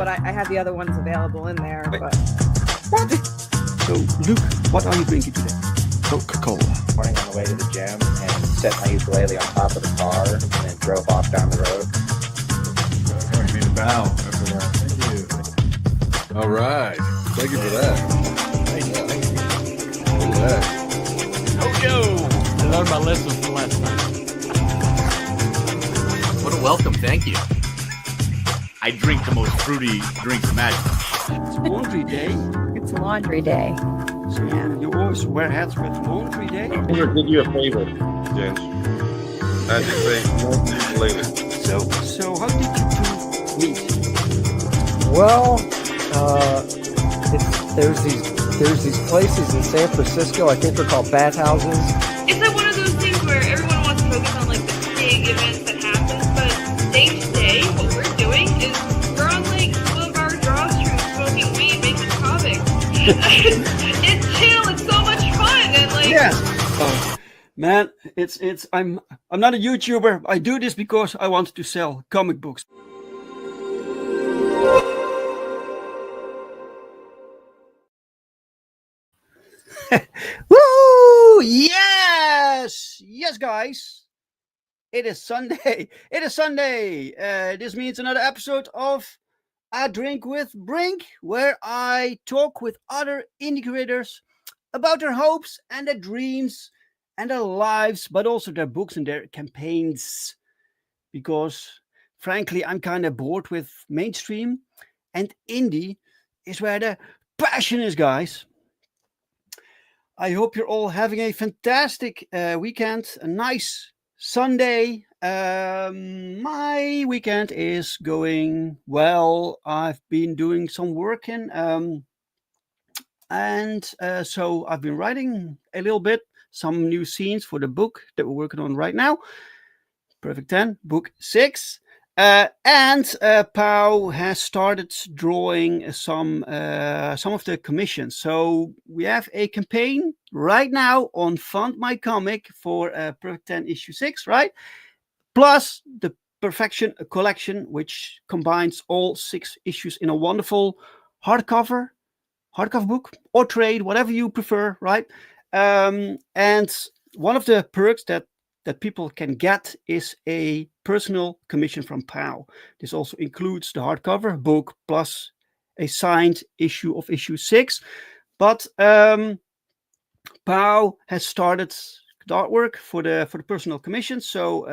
I have the other ones available in there. But... What? So, Luke, what are you drinking today? Coca-Cola. Morning on the way to the gym and set my ukulele on top of the car and then drove off down the road. Going to be the bow after that. Thank you. All right. Thank you for that. Thank you. Look at that. Yo! I learned my lesson from last night. What a welcome, thank you. I drink the most fruity drinks imaginable. It's laundry day. It's laundry day. So you always wear hats with laundry day? I'm going to give you a favor, James. I just say laundry later. So how did you two meet? Well, there's these places in San Francisco. I think they're called bathhouses. It's like one of those things where everyone wants to focus on like the big events that happen, but day to day, what we're doing is we're on like some of our draw streams, smoking weed, making comics. It's chill. It's so much fun, and like Man, it's I'm not a YouTuber. I do this because I want to sell comic books. Woo! Yes, guys. It is Sunday. This means another episode of A Drink with Brink, where I talk with other indie creators about their hopes and their dreams and their lives, but also their books and their campaigns. Because, frankly, I'm kind of bored with mainstream, and indie is where the passion is, guys. I hope you're all having a fantastic weekend, a nice Sunday. My weekend is going well. I've been doing some work so I've been writing a little bit, some new scenes for the book that we're working on right now. Perfect 10, book 6. And Pau has started drawing some of the commissions. So we have a campaign right now on Fund My Comic for Perfect 10 issue 6, right? Plus the Perfection collection, which combines all 6 issues in a wonderful hardcover book or trade, whatever you prefer, right? And one of the perks that people can get is a personal commission from Pau. This also includes the hardcover book plus a signed issue of issue 6. But Pau has started the artwork for the personal commission. So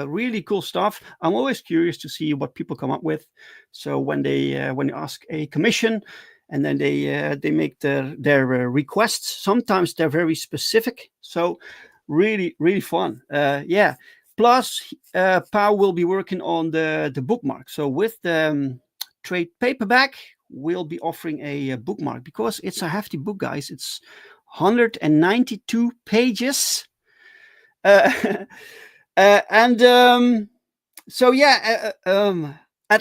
really cool stuff. I'm always curious to see what people come up with. So when you ask a commission and then they make their requests, sometimes they're very specific. So really, really fun. Plus, Pau will be working on the bookmark. So with the trade paperback, we'll be offering a bookmark because it's a hefty book, guys. It's 192 pages. At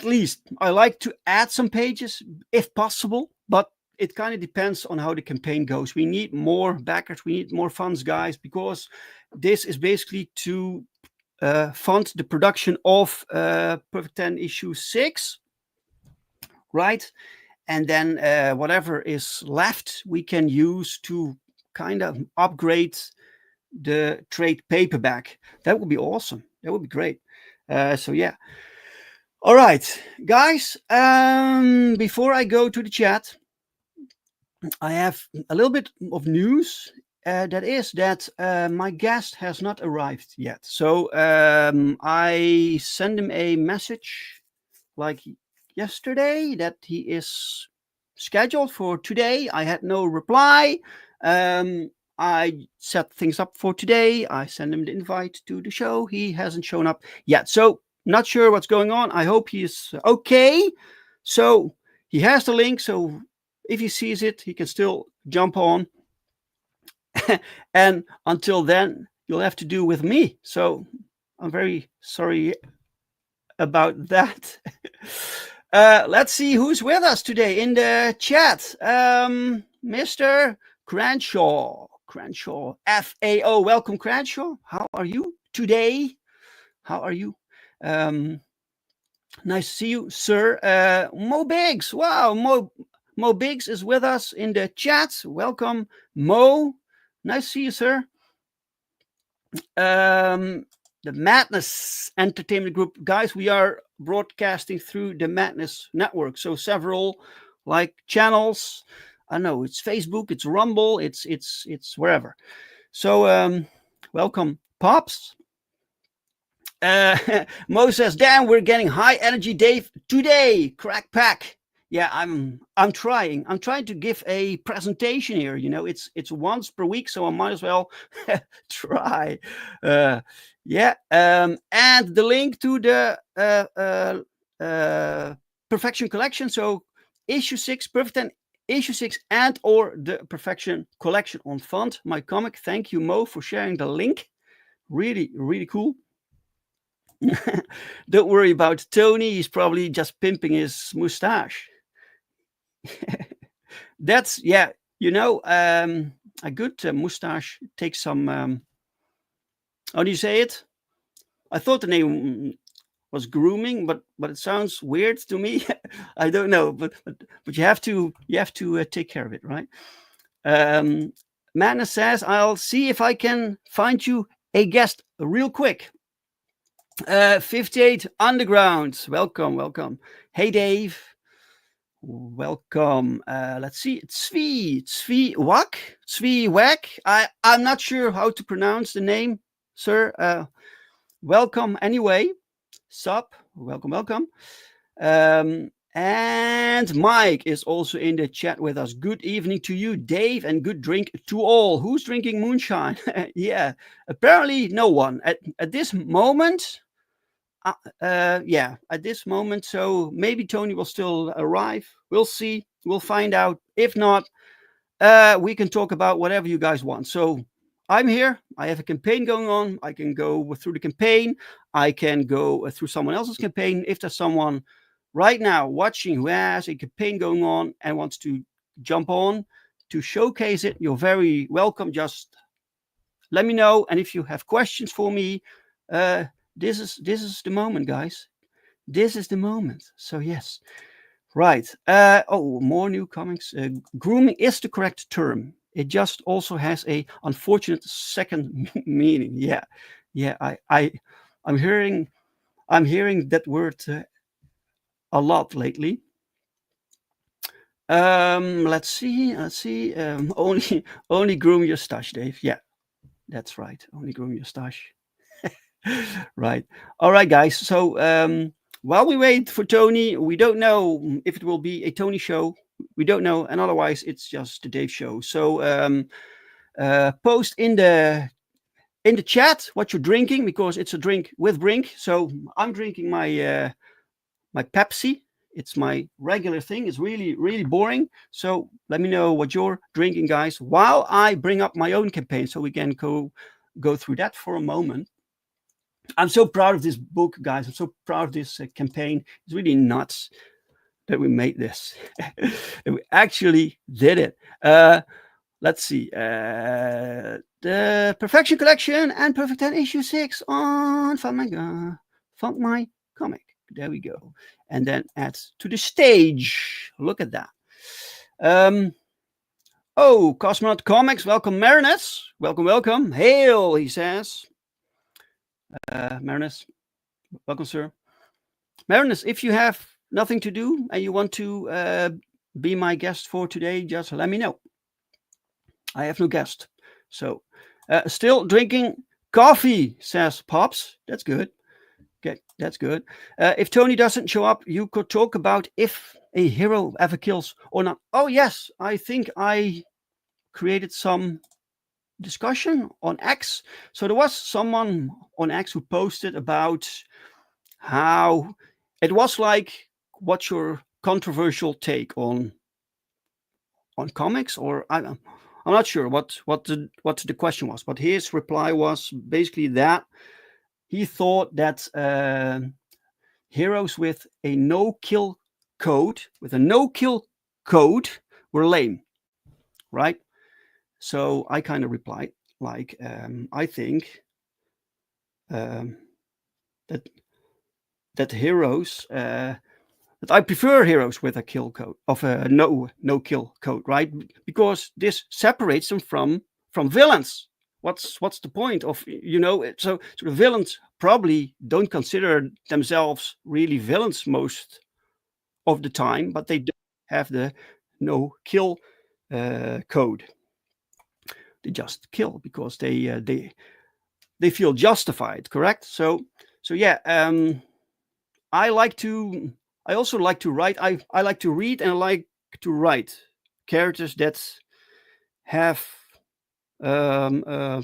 least I like to add some pages if possible, but it kind of depends on how the campaign goes. We need more backers. We need more funds, guys, because this is basically to fund the production of Perfect 10 issue 6, right? And then whatever is left, we can use to kind of upgrade the trade paperback. That would be awesome. That would be great. All right, guys, before I go to the chat, I have a little bit of news. That is that my guest has not arrived yet. So I sent him a message like yesterday that he is scheduled for today. I had no reply. I set things up for today. I sent him the invite to the show. He hasn't shown up yet. So not sure what's going on. I hope he is okay. So he has the link, so if he sees it, he can still jump on. And until then, you'll have to do with me. So I'm very sorry about that. Let's see who's with us today in the chat. Mr. Cranshaw, FAO. Welcome, Cranshaw. How are you today? How are you? Nice to see you, sir. Mo Biggs. Wow, Mo Biggs is with us in the chat. Welcome, Mo. Nice to see you, sir. The Madness Entertainment Group. Guys, we are broadcasting through the Madness Network. So several like channels. I know it's Facebook, it's Rumble, it's wherever. So welcome, Pops. Mo says, damn, we're getting high energy, Dave, today. Crack pack. Yeah, I'm trying. I'm trying to give a presentation here. You know, it's once per week, so I might as well try. Yeah. And the link to the Perfection Collection. So issue 6, Perfect 10, issue 6, and or the Perfection Collection on Font, my comic. Thank you, Mo, for sharing the link. Really, really cool. Don't worry about Tony. He's probably just pimping his mustache. That's, yeah, you know, a good mustache takes some, how do you say it? I thought the name was grooming, but it sounds weird to me. I don't know, but you have to take care of it, right? Manna says, I'll see if I can find you a guest real quick. 58 Underground, welcome. Hey, Dave. Welcome. Let's see. Zvi Wak. I'm not sure how to pronounce the name, sir. Welcome anyway. Sup. Welcome. And Mike is also in the chat with us. Good evening to you, Dave, and good drink to all. Who's drinking moonshine? Yeah, apparently no one at this moment. Yeah, at this moment. So maybe Tony will still arrive. We'll see. We'll find out. If not, we can talk about whatever you guys want. So I'm here. I have a campaign going on. I can go through the campaign. I can go through someone else's campaign. If there's someone right now watching who has a campaign going on and wants to jump on to showcase it, you're very welcome. Just let me know. And if you have questions for me, this is the moment, guys. This is the moment. So yes, right. Oh, more new comics. Grooming is the correct term. It just also has a unfortunate second meaning. Yeah. I'm hearing that word a lot lately. Let's see. Only groom your stash, Dave. Yeah, that's right. Only groom your stash. Right. All right, guys. So while we wait for Tony, we don't know if it will be a Tony show. We don't know, and otherwise it's just the Dave show. So post in the chat what you're drinking, because it's a drink with Brink. So I'm drinking my my Pepsi. It's my regular thing. It's really, really boring. So let me know what you're drinking, guys, while I bring up my own campaign, so we can go through that for a moment. I'm so proud of this book, guys. I'm so proud of this campaign. It's really nuts that we made this. That we actually did it. Let's see. The Perfection Collection and Perfect 10 issue 6 on Fund My Comic. There we go. And then add to the stage. Look at that. Oh, Cosmonaut Comics. Welcome, Marinus. Welcome. Hail, he says. Marinus, welcome, sir. Marinus, if you have nothing to do and you want to be my guest for today, just let me know. I have no guest. So still drinking coffee, says Pops. That's good. Okay, that's good. If Tony doesn't show up, you could talk about if a hero ever kills or not. Oh, yes. I think I created some discussion on X. So there was someone on X who posted about how it was like, what's your controversial take on comics, or I'm not sure what the question was, but his reply was basically that he thought that heroes with a no-kill code were lame, right? So I kind of replied like, I think that heroes that I prefer heroes with a kill code of a no kill code, right? Because this separates them from villains. What's the point of, so the villains probably don't consider themselves really villains most of the time, but they don't have the no kill code. They just kill because they feel justified, correct? So yeah, I also like to write. I like to read and I like to write characters that have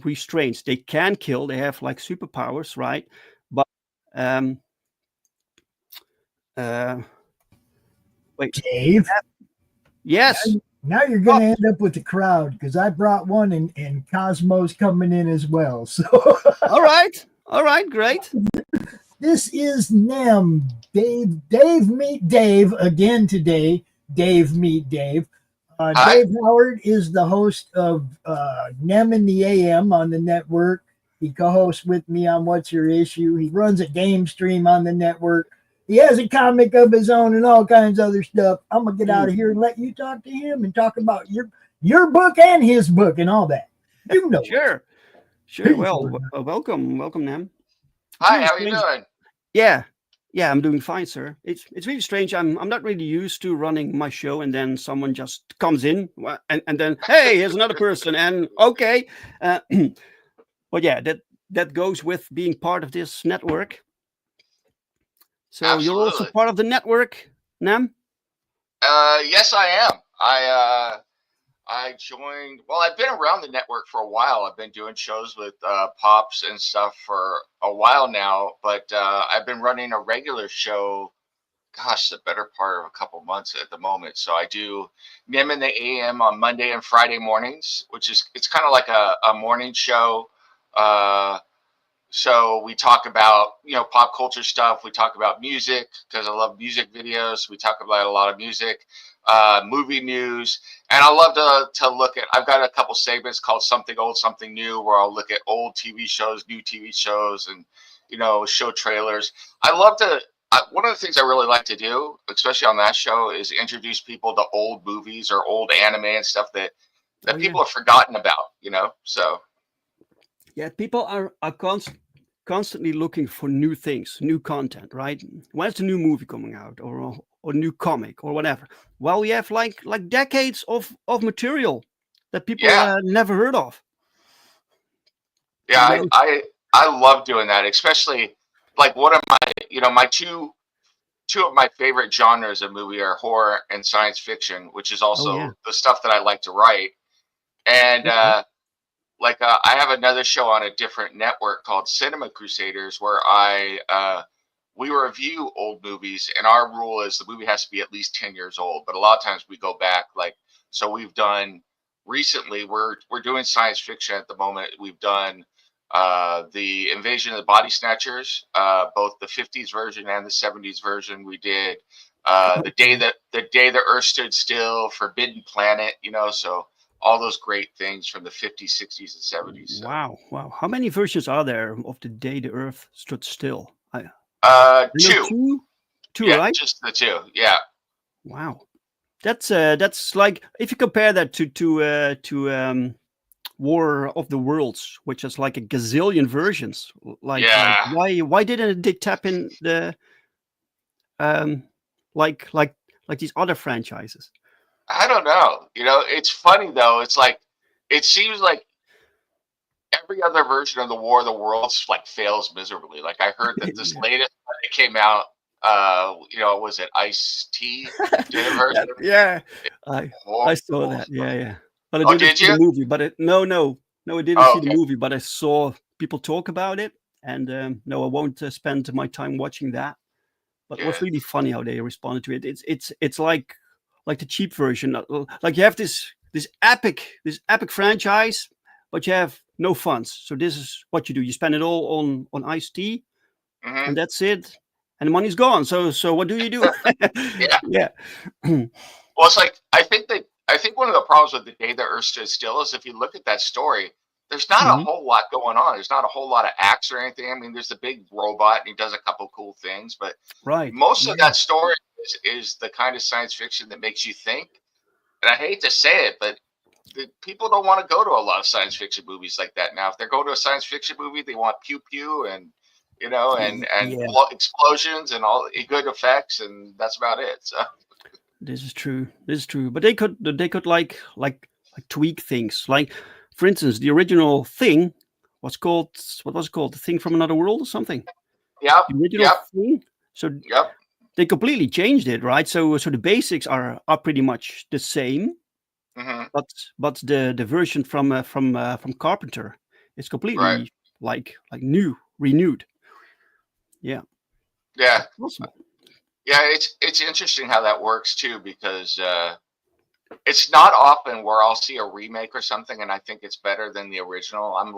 restraints. They can kill. They have like superpowers, right? But wait, Dave. Yes. Now you're going to end up with the crowd because I brought one and Cosmo's coming in as well. So All right, great. This is Nem. Dave meet Dave again today. Dave meet Dave. Dave Howard is the host of Nem in the AM on the network. He co-hosts with me on What's Your Issue. He runs a game stream on the network. He has a comic of his own and all kinds of other stuff. I'm gonna get out of here and let you talk to him and talk about your book and his book and all that. You know. Sure. Well, welcome, Nem. Hi, how are you doing? Yeah, I'm doing fine, sir. It's really strange. I'm not really used to running my show and then someone just comes in and then, hey, here's another person, and okay. But yeah, that goes with being part of this network. So Absolutely. You're also part of the network, Nem? Yes, I am. I joined. Well, I've been around the network for a while. I've been doing shows with Pops and stuff for a while now. But I've been running a regular show. Gosh, the better part of a couple months at the moment. So I do Nem in the AM on Monday and Friday mornings, it's kind of like a morning show. So we talk about, pop culture stuff. We talk about music because I love music videos. We talk about a lot of music, movie news. And I love to look at, I've got a couple segments called Something Old, Something New, where I'll look at old TV shows, new TV shows, and, show trailers. I love to, one of the things I really like to do, especially on that show, is introduce people to old movies or old anime and stuff that people have forgotten about, so. Yeah, people are constantly looking for new things, new content, right? When's the new movie coming out, or new comic, or whatever? Well, we have like decades of material that people never heard of. Yeah, I love doing that, especially like one of my, my two of my favorite genres of movie are horror and science fiction, which is also the stuff that I like to write. And I have another show on a different network called Cinema Crusaders, where we review old movies, and our rule is the movie has to be at least 10 years old. But a lot of times we go back, so we've done recently, we're doing science fiction at the moment. We've done the Invasion of the Body Snatchers, both the 50s version and the 70s version. We did the day the Earth stood still, Forbidden Planet, so all those great things from the 50s, 60s, and 70s. So. Wow. How many versions are there of the day the Earth stood still? Two. Two, yeah, right? Just the two. Yeah. Wow. That's like, if you compare that to War of the Worlds, which is like a gazillion versions. Why didn't they tap in the like these other franchises? I don't know. It's funny though. It's like, it seems like every other version of the War of the Worlds fails miserably. Like I heard that this latest one that came out, was it Ice-T? Version? Yeah. I saw that. Yeah. But I didn't see the movie. But I didn't see the movie. But I saw people talk about it, and no, I won't spend my time watching that. But it was really funny how they responded to it. It's like the cheap version. Like you have this epic franchise, but you have no funds. So this is what you do. You spend it all on iced tea, and that's it. And the money's gone. So what do you do? Yeah. Well, it's like I think one of the problems with The Day the Earth Stood Still is if you look at that story, there's not a whole lot going on. There's not a whole lot of acts or anything. I mean, there's the big robot and he does a couple cool things, but most of that story is the kind of science fiction that makes you think. And I hate to say it, but people don't want to go to a lot of science fiction movies like that now. If they're going to a science fiction movie, they want pew pew and explosions and all good effects, and that's about it. So this is true. But they could like tweak things. Like, for instance, the original Thing was called, what was it called? The Thing from Another World or something? Yeah. The original Thing. So they completely changed it, right? So the basics are pretty much the same, but the version from Carpenter is completely like renewed. Yeah. Awesome. Yeah, it's interesting how that works too, because it's not often where I'll see a remake or something and I think it's better than the original. I'm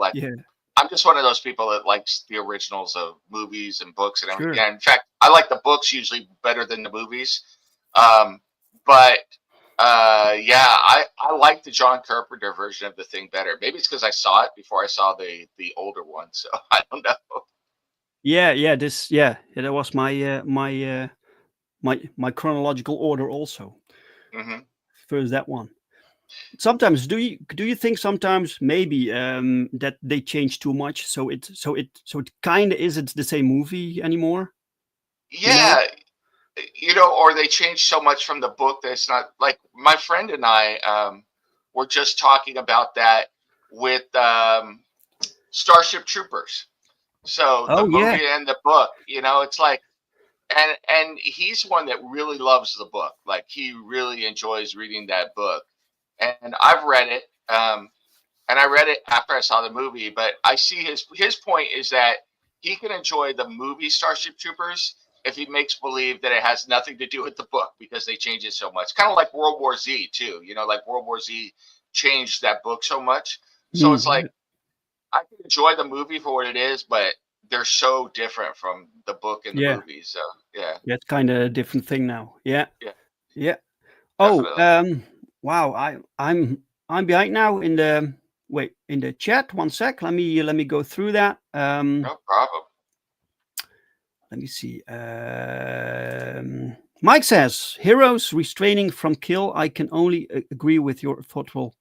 just one of those people that likes the originals of movies and books and everything. Yeah, in fact, I like the books usually better than the movies. I like the John Carpenter version of The Thing better. Maybe it's because I saw it before I saw the older one, so I don't know. That was my chronological order also. First that one. Sometimes do you think sometimes maybe that they change too much, so it kind of isn't the same movie anymore? Yeah, or they change so much from the book that it's not like. My friend and I were just talking about that with Starship Troopers. So the movie and the book, it's like, and he's one that really loves the book. Like he really enjoys reading that book. And I've read it, and I read it after I saw the movie. But I see his point is that he can enjoy the movie Starship Troopers if he makes believe that it has nothing to do with the book because they change it so much. Kind of like World War Z too. Like World War Z changed that book so much. So it's like I can enjoy the movie for what it is, but they're so different from the book and the movie. So it's kind of a different thing now. Yeah. Definitely. Wow, I'm behind now in the chat. 1 sec. Let me go through that. No problem. Let me see. Mike says, heroes restraining from kill. I can only agree with your thoughtful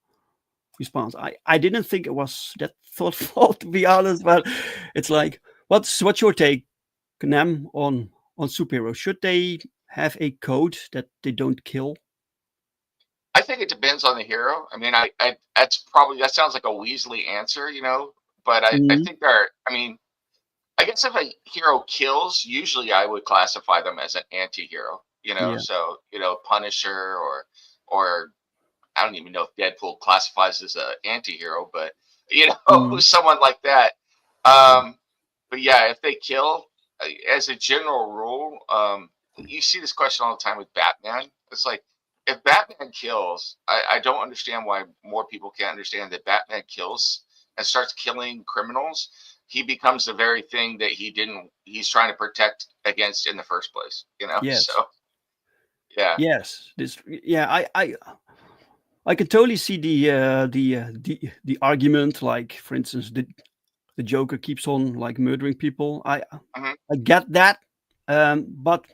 response. I didn't think it was that thoughtful, to be honest, but it's like, what's your take, Nem, on superheroes? Should they have a code that they don't kill? I think it depends on the hero. I mean, that sounds like a Weasley answer, but I think I guess if a hero kills, usually I would classify them as an anti-hero, so, Punisher or I don't even know if Deadpool classifies as an anti-hero, but, someone like that. But yeah, if they kill, as a general rule, you see this question all the time with Batman. It's like, if Batman kills, I don't understand why more people can't understand that Batman kills and starts killing criminals. He becomes the very thing that he's trying to protect against in the first place, Yes. So yeah. Yes. I can totally see the argument, like, for instance, the Joker keeps on like murdering people. I get that. But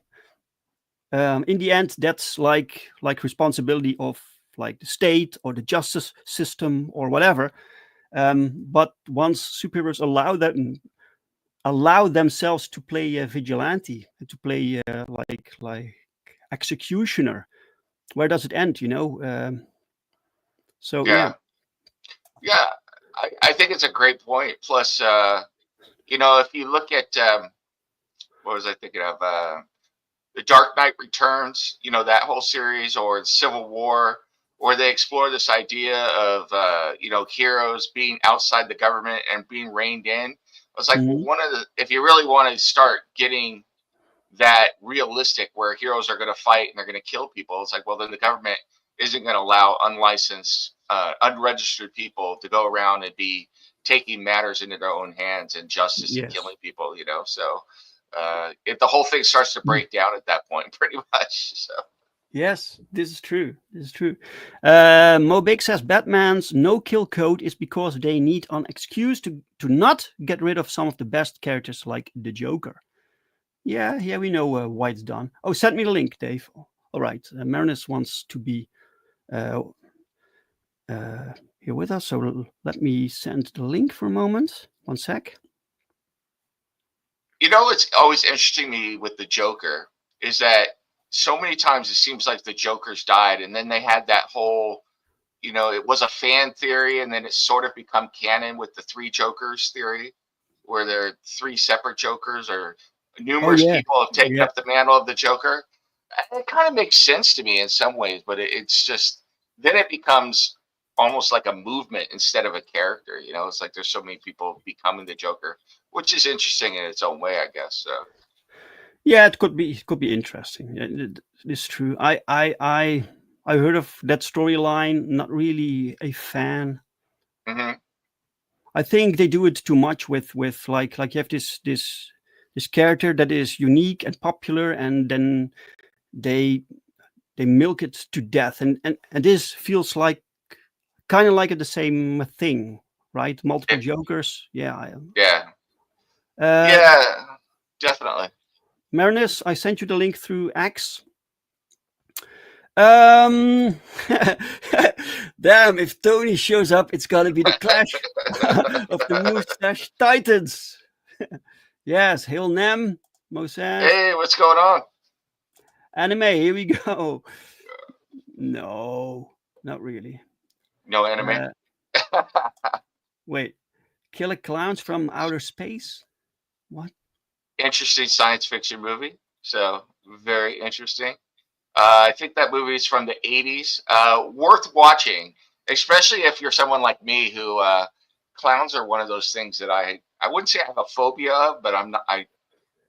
in the end, that's like responsibility of like the state or the justice system or whatever. But once superheroes allow themselves to play a vigilante, to play like executioner, where does it end? So yeah. I think it's a great point. Plus, if you look at what was I thinking of? The Dark Knight Returns, that whole series, or the Civil War, where they explore this idea of, heroes being outside the government and being reined in. I was like, if you really want to start getting that realistic where heroes are going to fight and they're going to kill people. It's like, well, then the government isn't going to allow unlicensed, unregistered people to go around and be taking matters into their own hands and justice and killing people, you know? So the whole thing starts to break down at that point pretty much. So. Yes, this is true. This is true. Mo Big says Batman's no-kill code is because they need an excuse to not get rid of some of the best characters like the Joker. Yeah, we know why it's done. Oh, send me the link, Dave. All right. Marinus wants to be here with us, so let me send the link for a moment. 1 sec. You know what's always interesting me with the Joker is that so many times it seems like the Joker's died, and then they had that whole, you know, it was a fan theory, and then it's sort of become canon with the 3 Jokers theory, where there are 3 separate Jokers, or numerous people have taken up the mantle of the Joker. It kind of makes sense to me in some ways, but it's just, then it becomes almost like a movement instead of a character. You know, it's like there's so many people becoming the Joker, which is interesting in its own way, I guess. So. Yeah, it could be interesting. It's true. I heard of that storyline. Not really a fan. Mm-hmm. I think they do it too much with like you have this character that is unique and popular, and then they milk it to death, and this feels like kind of like the same thing, right? Multiple Jokers. Yeah, definitely. Marinus, I sent you the link through X. Damn, if Tony shows up, it's gotta be the clash of the Mustache Titans. Yes, hail Nem, Moses. Hey, what's going on? Anime, here we go. No, not really. No anime? Wait, Killer Clowns from Outer Space? What? Interesting science fiction movie. So, very interesting. I think that movie is from the 80s. Worth watching, especially if you're someone like me who clowns are one of those things that I wouldn't say I have a phobia of, but I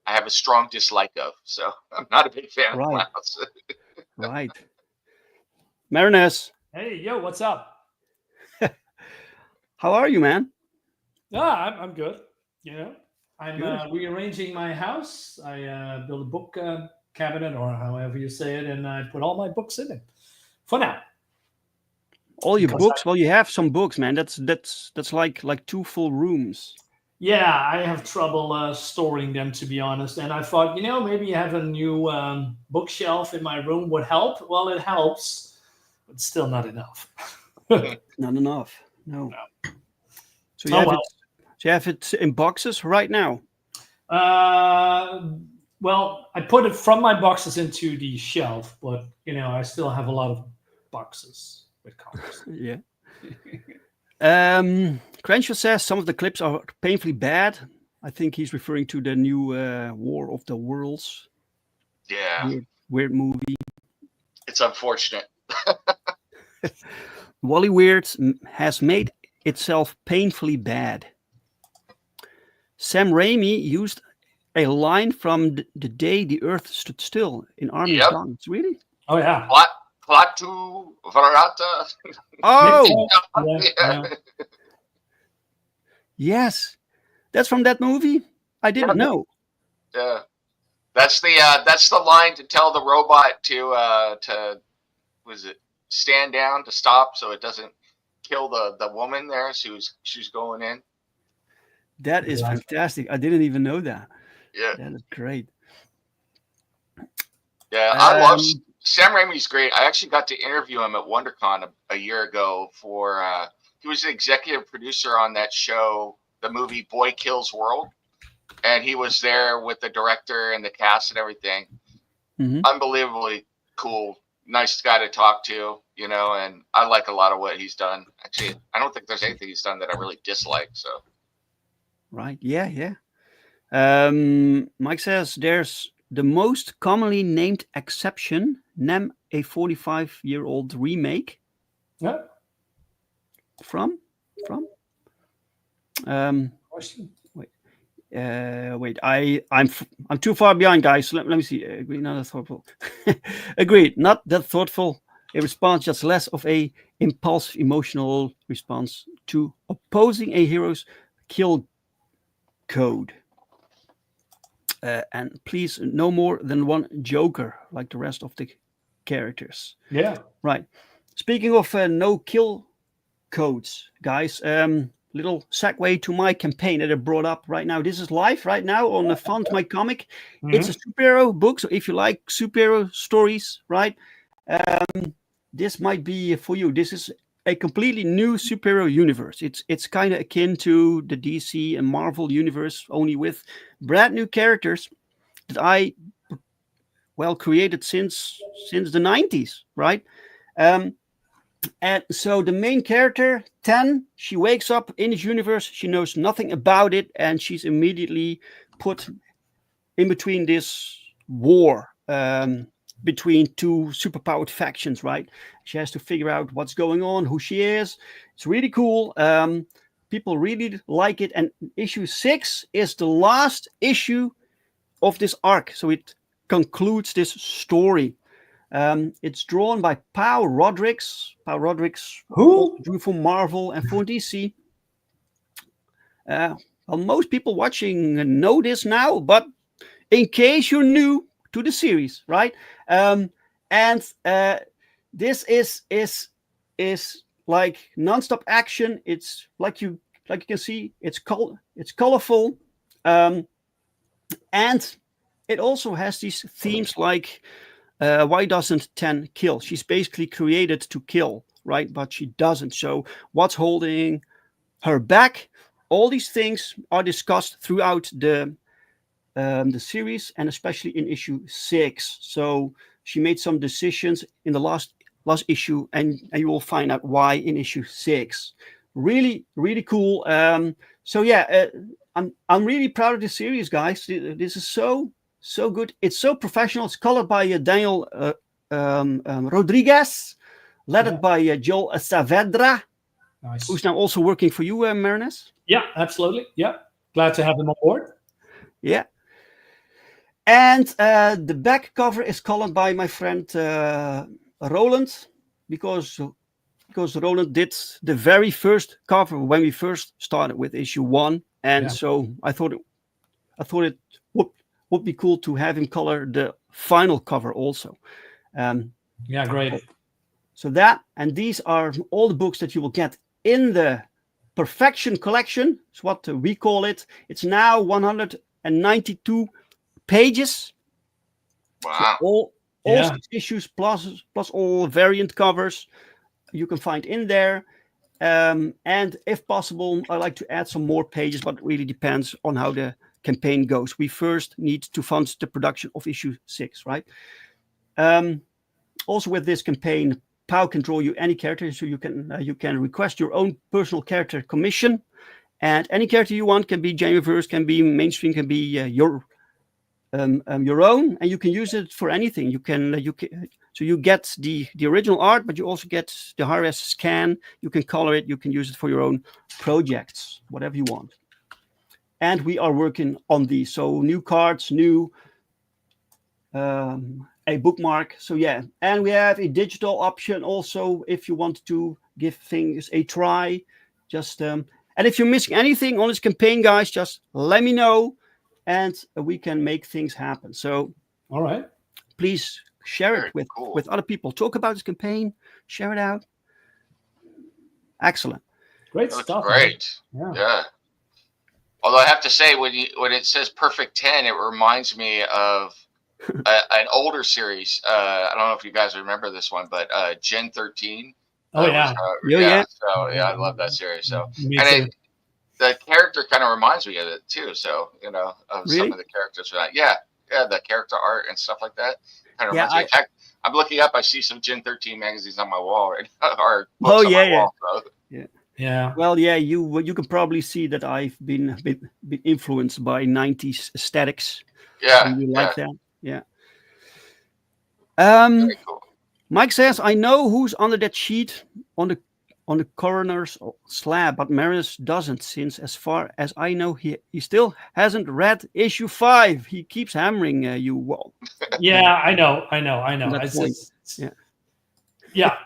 have a strong dislike of. So I'm not a big fan of clowns. Right. Marinus. Hey, yo, what's up? How are you, man? I'm good. You know, I'm rearranging my house. I built a book cabinet, or however you say it, and I put all my books in it for now. All your books? Well, you have some books, man. That's like 2 full rooms. Yeah, I have trouble storing them, to be honest. And I thought, you know, maybe have a new bookshelf in my room would help. Well, it helps, but still not enough. Not enough. No. So you have it in boxes right now? Well, I put it from my boxes into the shelf, but you know, I still have a lot of boxes with comics. Yeah. Crenshaw says some of the clips are painfully bad. I think he's referring to the new War of the Worlds. Yeah. Weird movie. It's unfortunate. Wally Weird has made itself painfully bad. Sam Raimi used a line from the day the Earth stood still in Army of Darkness. Really? Oh yeah. Platu Varata. Oh. Yeah. Yes, that's from that movie. I didn't know. Yeah, that's the line to tell the robot to stand down, to stop, so it doesn't kill the woman there. She's going in. That is fantastic. I didn't even know that. Yeah, that is great. Yeah, I love Sam Raimi's great. I actually got to interview him at WonderCon a year ago for. He was the executive producer on that show, the movie Boy Kills World, and he was there with the director and the cast and everything. Mm-hmm. Unbelievably cool, nice guy to talk to, you know, and I like a lot of what he's done. Actually, I don't think there's anything he's done that I really dislike. So, right, yeah. Mike says there's the most commonly named exception, Nem, a 45-year-old remake. Yeah. From? Wait. Wait, I'm too far behind, guys. Let me see. Agreed, not that thoughtful. Agreed, not that thoughtful. A response, just less of a impulsive, emotional response to opposing a hero's kill code. And please, no more than one Joker, like the rest of the characters. Yeah. Right. Speaking of no kill codes, guys. Little segue to my campaign that I brought up right now. This is live right now on the Fund My Comic. It's a superhero book, so if you like superhero stories, right, this might be for you. This is a completely new superhero universe. It's kind of akin to the DC and Marvel universe, only with brand new characters that I created since the 90s, right? And so the main character, 10, she wakes up in this universe. She knows nothing about it, and she's immediately put in between this war between two superpowered factions, right? She has to figure out what's going on, who she is. It's really cool. People really like it. And issue 6 is the last issue of this arc. So it concludes this story. It's drawn by Pau Rodrigues. Pau Rodrigues, who drew for Marvel and for DC. Well, most people watching know this now, but in case you're new to the series, right? This is like non-stop action. It's like you can see. It's colorful, and it also has these themes like. Why doesn't 10 kill? She's basically created to kill, right? But she doesn't. So what's holding her back? All these things are discussed throughout the series, and especially in issue 6. So she made some decisions in the last issue, and you will find out why in issue 6. Really, really cool. So yeah, I'm really proud of this series, guys. This is so good. It's so professional. It's colored by Daniel Rodriguez, lettered by Joel Saavedra, who's now also working for you, Marinus. Yeah, absolutely. Yeah, glad to have him on board. Yeah. And the back cover is colored by my friend Roland, because Roland did the very first cover when we first started with issue 1, and so I thought it would be cool to have him color the final cover also. Yeah, great. So that, and these are all the books that you will get in the Perfection Collection. It's what we call it. It's now 192 pages. Wow. So all 6 issues plus all variant covers you can find in there. And if possible, I like to add some more pages, but it really depends on how the campaign goes. We first need to fund the production of issue 6, right? Also with this campaign, Pau can draw you any character, so you can request your own personal character commission, and any character you want, can be Genreverse, can be mainstream, can be your own, and you can use it for anything. So you get the original art, but you also get the high-res scan. You can color it. You can use it for your own projects, whatever you want. And we are working on these. So new cards, new a bookmark. So yeah, and we have a digital option also if you want to give things a try. Just and if you're missing anything on this campaign, guys, just let me know, and we can make things happen. So all right, please share it with other people. Talk about this campaign. Share it out. Excellent. Great stuff. Great. Yeah. Although I have to say, when it says Perfect 10, it reminds me of an older series. I don't know if you guys remember this one, but Gen 13. Oh yeah. So yeah, I love that series. So the character kind of reminds me of it too. So of some of the characters for that. Yeah, the character art and stuff like that. Kind of reminds me. In fact, I'm looking up. I see some Gen 13 magazines on my wall right now, or books on my wall. So. Yeah. Well, yeah, you can probably see that I've been influenced by 90s aesthetics. Yeah. You like that? Yeah. Very cool. Mike says, I know who's under that sheet on on the coroner's slab, but Marius doesn't, since as far as I know, he still hasn't read issue 5. He keeps hammering you. Well, yeah, I know. That point. Yeah.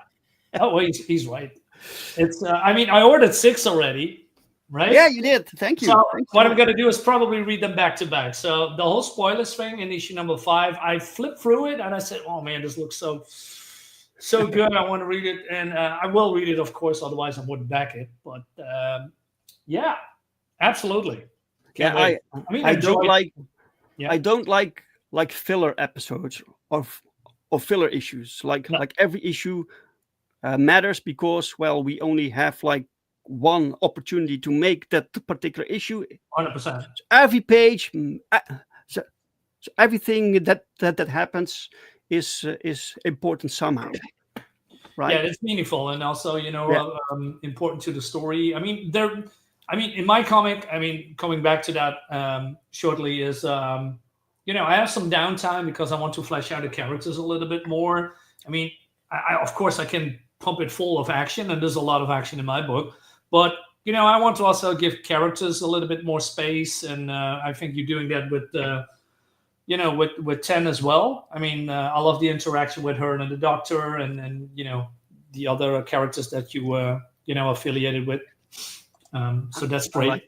Oh, well, he's right. It's. I mean, I ordered 6 already, right? Yeah, you did. Thank you. So Thank what you. I'm going to do is probably read them back to back. So the whole spoilers thing in issue number 5, I flipped through it and I said, "Oh man, this looks so good. I want to read it," and I will read it, of course. Otherwise, I wouldn't back it. But yeah, absolutely. Can't wait. I mean, I don't like. Yeah. I don't like filler episodes of filler issues. Like every issue matters because, well, we only have like one opportunity to make that particular issue. 100%. Every page, so everything that happens is important somehow, right? Yeah, it's meaningful and also important to the story. I mean, in my comic, coming back to that shortly is I have some downtime because I want to flesh out the characters a little bit more. I mean, I of course I can pump it full of action, and there's a lot of action in my book, but I want to also give characters a little bit more space, and I think you're doing that with with 10 as well. I mean, I love the interaction with her and the doctor, and the other characters that you affiliated with. So that's great.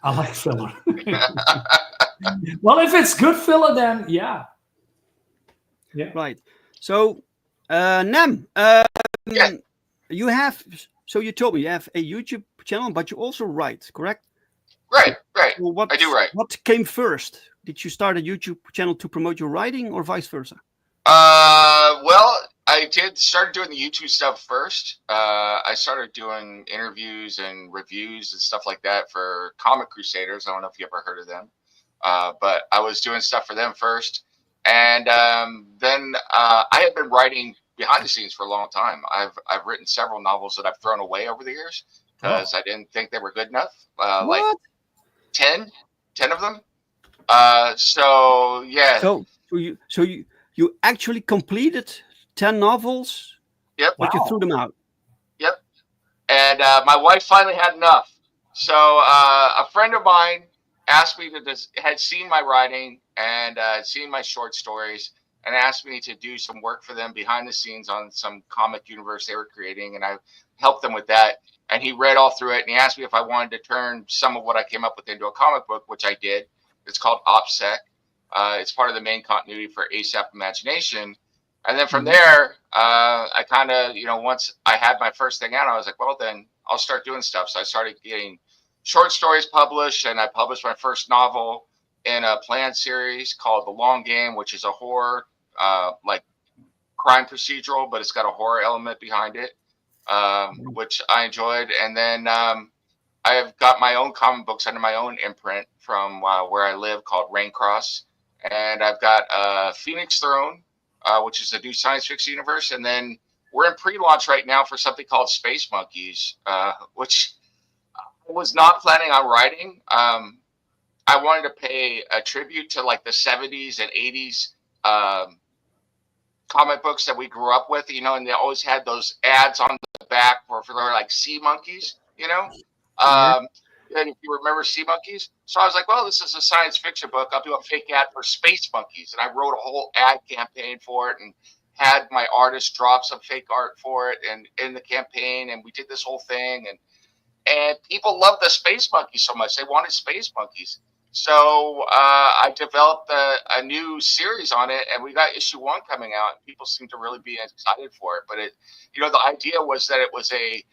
I like filler. Well, if it's good filler, then yeah. Right. So, Nem, you have. So you told me you have a YouTube channel, but you also write, correct? Right. Well, I do write. What came first? Did you start a YouTube channel to promote your writing, or vice versa? Well, I started doing the YouTube stuff first. I started doing interviews and reviews and stuff like that for Comic Crusaders. I don't know if you ever heard of them, but I was doing stuff for them first, and then I had been writing behind the scenes for a long time. I've written several novels that I've thrown away over the years because I didn't think they were good enough. Like 10 of them. So yeah. So you actually completed 10 novels. Yep. But you threw them out. Yep. And my wife finally had enough. So a friend of mine asked me had seen my writing and seen my short stories, and asked me to do some work for them behind the scenes on some comic universe they were creating, and I helped them with that. And he read all through it, and he asked me if I wanted to turn some of what I came up with into a comic book, which I did. It's called OPSEC. It's part of the main continuity for ASAP Imagination. And then from there, I kind of, once I had my first thing out, I was like, well, then I'll start doing stuff. So I started getting short stories published, and I published my first novel in a planned series called The Long Game, which is a horror, like crime procedural, but it's got a horror element behind it, which I enjoyed. And then I've got my own comic books under my own imprint from where I live called Raincross. And I've got Phoenix Throne, which is a new science fiction universe. And then we're in pre-launch right now for something called Space Monkeys, which I was not planning on writing. I wanted to pay a tribute to like the 70s and 80s comic books that we grew up with, and they always had those ads on the back for like sea monkeys, and if you remember Sea Monkeys. So I was like, well, this is a science fiction book. I'll do a fake ad for Space Monkeys. And I wrote a whole ad campaign for it and had my artist drop some fake art for it and in the campaign. And we did this whole thing. And people loved the Space Monkeys so much. They wanted Space Monkeys. So I developed a new series on it, and we got issue 1 coming out. And people seem to really be excited for it. But the idea was that it was a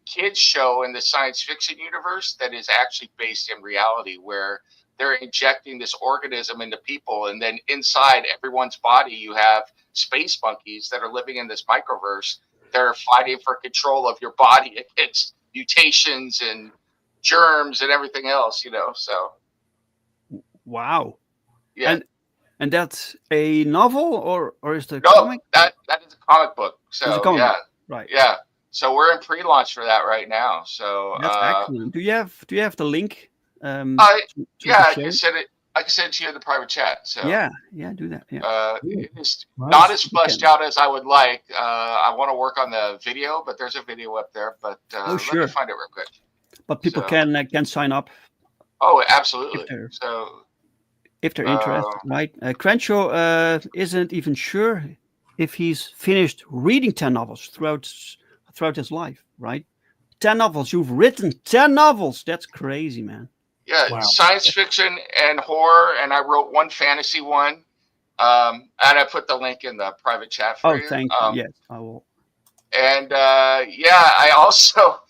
kids show in the science fiction universe that is actually based in reality, where they're injecting this organism into people, and then inside everyone's body you have space monkeys that are living in this microverse. They're fighting for control of your body against mutations and germs and everything else, so wow. Yeah. And that's a novel or is it a no, comic? That is a comic book. So yeah. Right. Yeah. So we're in pre-launch for that right now. So that's excellent. Do you have the link? I can send it. I can send it to you in the private chat. So Yeah, do that. Yeah. it's not as fleshed out as I would like. I want to work on the video, but there's a video up there. But Oh, let me find it real quick. But people can sign up. Oh, absolutely. If they're interested, right? Crenshaw isn't even sure if he's finished reading 10 novels throughout his life, right? 10 novels. You've written 10 novels. That's crazy, man. Yeah, science fiction and horror, and I wrote one fantasy one. And I put the link in the private chat for you. Oh, thank you. Yes, I will. And I also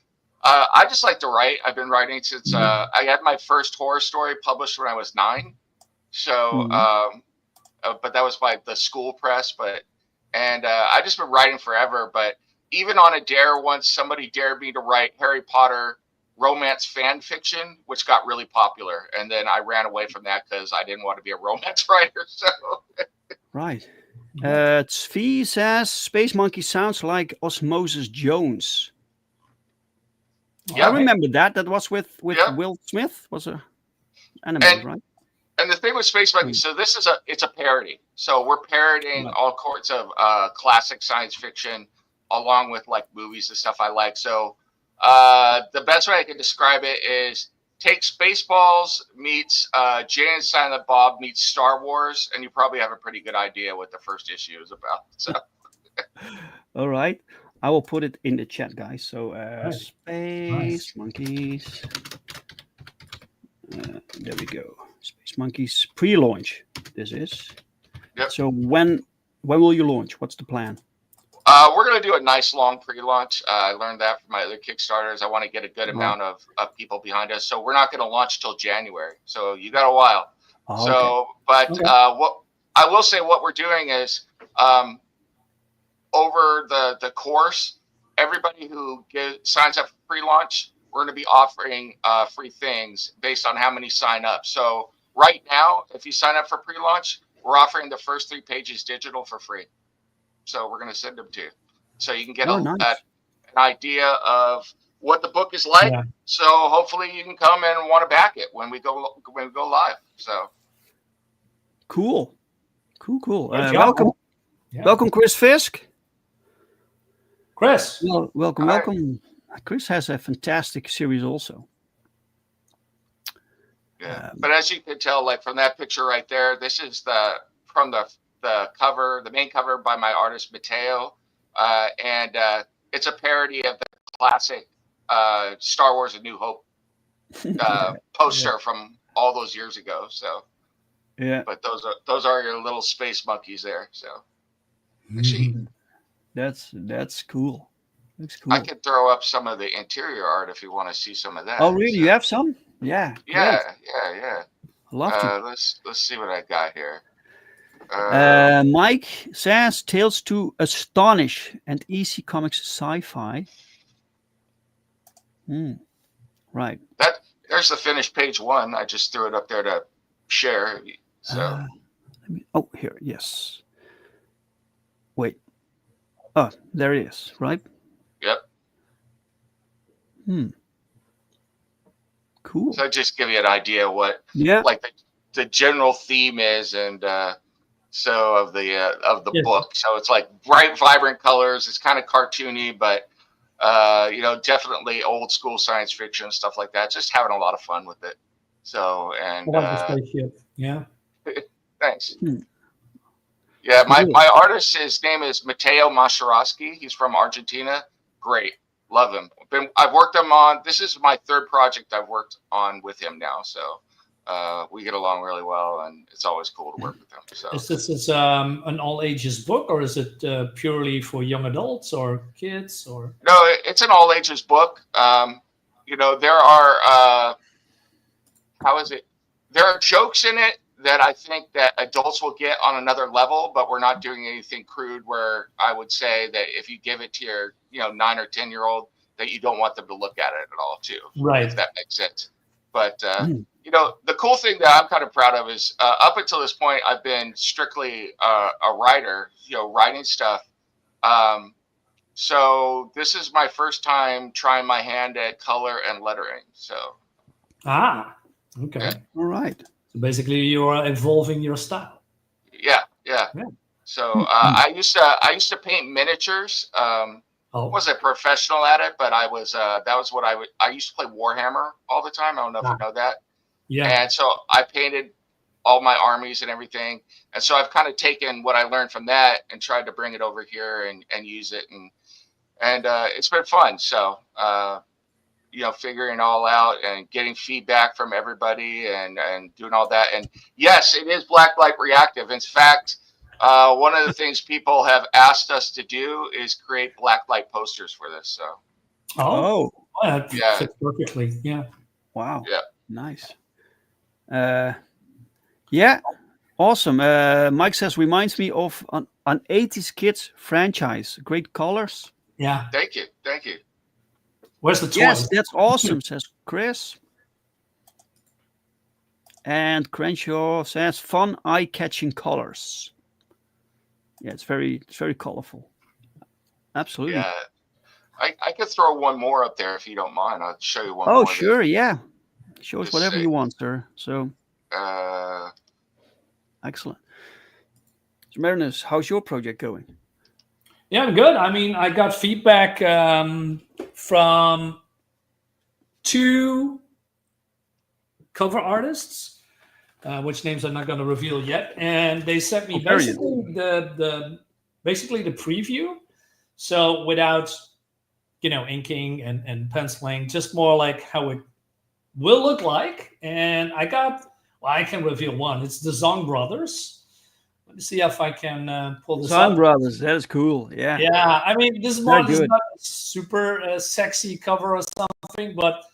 I just like to write. I've been writing since I had my first horror story published when I was 9. So, but that was by the school press. I just been writing forever. But even on a dare once, somebody dared me to write Harry Potter romance fan fiction, which got really popular, and then I ran away from that because I didn't want to be a romance writer. So right. Tzvi says Space Monkey sounds like Osmosis Jones. I remember that. That was with Will Smith. Was a anime, right? And the thing with Space Monkey, so this is it's a parody. So we're parodying all sorts of classic science fiction, along with like movies and stuff I like. So the best way I can describe it is take Spaceballs meets Jay and Silent Bob meets Star Wars, and you probably have a pretty good idea what the first issue is about. So, all right, I will put it in the chat, guys. So Space Monkeys. There we go. Space Monkeys pre-launch. This is. Yep. So when will you launch? What's the plan? We're going to do a nice long pre-launch. I learned that from my other Kickstarters. I want to get a good amount of people behind us. So we're not going to launch till January. So you got a while. What I will say, what we're doing is over the course, everybody who signs up for pre-launch, we're going to be offering free things based on how many sign up. So right now, if you sign up for pre-launch, we're offering the first 3 pages digital for free. So we're going to send them to you, so you can get an idea of what the book is like. Yeah. So hopefully you can come and want to back it when we go live. So cool. Welcome, welcome, Chris Fisk. Chris, welcome. Chris has a fantastic series also. Yeah, but as you can tell, like from that picture right there, this is from the cover, the main cover by my artist Mateo, and it's a parody of the classic Star Wars: A New Hope poster from all those years ago. So but those are your little space monkeys there. So that's cool. Looks cool. I could throw up some of the interior art if you want to see some of that. Oh, really? So, you have some? Yeah. I love to. Let's see what I got here. Mike says Tales to Astonish and EC Comics Sci-Fi. Right. There's the finished page 1. I just threw it up there to share. So. Here. Yes. Wait. Oh, there it is. Right. Yep. Cool. So just give you an idea what like the general theme is, and so of the book. So it's like bright, vibrant colors. It's kind of cartoony, but definitely old school science fiction, stuff like that. Just having a lot of fun with it. So and thanks. Yeah, my artist, his name is Mateo Masharowski. He's from Argentina. Great. Love him. I've worked him on, this is my 3rd project I've worked on with him now. So we get along really well, and it's always cool to work with him. So is this an all ages book, or is it purely for young adults or kids? Or no, it's an all ages book. There are there are jokes in it that I think that adults will get on another level, but we're not doing anything crude where I would say that if you give it to your 9 or 10-year-old, that you don't want them to look at it at all too. Right. If that makes sense. But the cool thing that I'm kind of proud of is up until this point, I've been strictly a writer, writing stuff. So this is my first time trying my hand at color and lettering. So. Okay. All right. Basically, you are evolving your style. Yeah. So I used to paint miniatures. Wasn't a professional at it, but I was. That was what I used to play Warhammer all the time. I don't know if you know that. Yeah. And so I painted all my armies and everything. And so I've kind of taken what I learned from that and tried to bring it over here and use it. And it's been fun. So, figuring it all out and getting feedback from everybody and doing all that. And yes, it is blacklight reactive. In fact, one of the things people have asked us to do is create blacklight posters for this. So. That fits perfectly. Yeah. Wow. Yeah. Nice. Yeah, awesome. Mike says, reminds me of an 80s kids franchise. Great colors. Yeah. Thank you. Where's the toy? Yes, that's awesome, says Chris. And Crenshaw says, fun, eye-catching colors. Yeah, it's very colorful. Absolutely. Yeah. I could throw one more up there if you don't mind. I'll show you one more. Oh, sure, yeah. Show us whatever you want, sir. So, excellent. So, Marinus, how's your project going? Yeah, I'm good. I mean, I got feedback from 2 cover artists, which names I'm not going to reveal yet, and they sent me basically the preview. So without inking and penciling, just more like how it will look like. And I can reveal one. It's the Zong Brothers. Let me see if I can pull this up. Zong Brothers, that is cool. Yeah. Yeah, I mean, this one is not a super sexy cover or something, but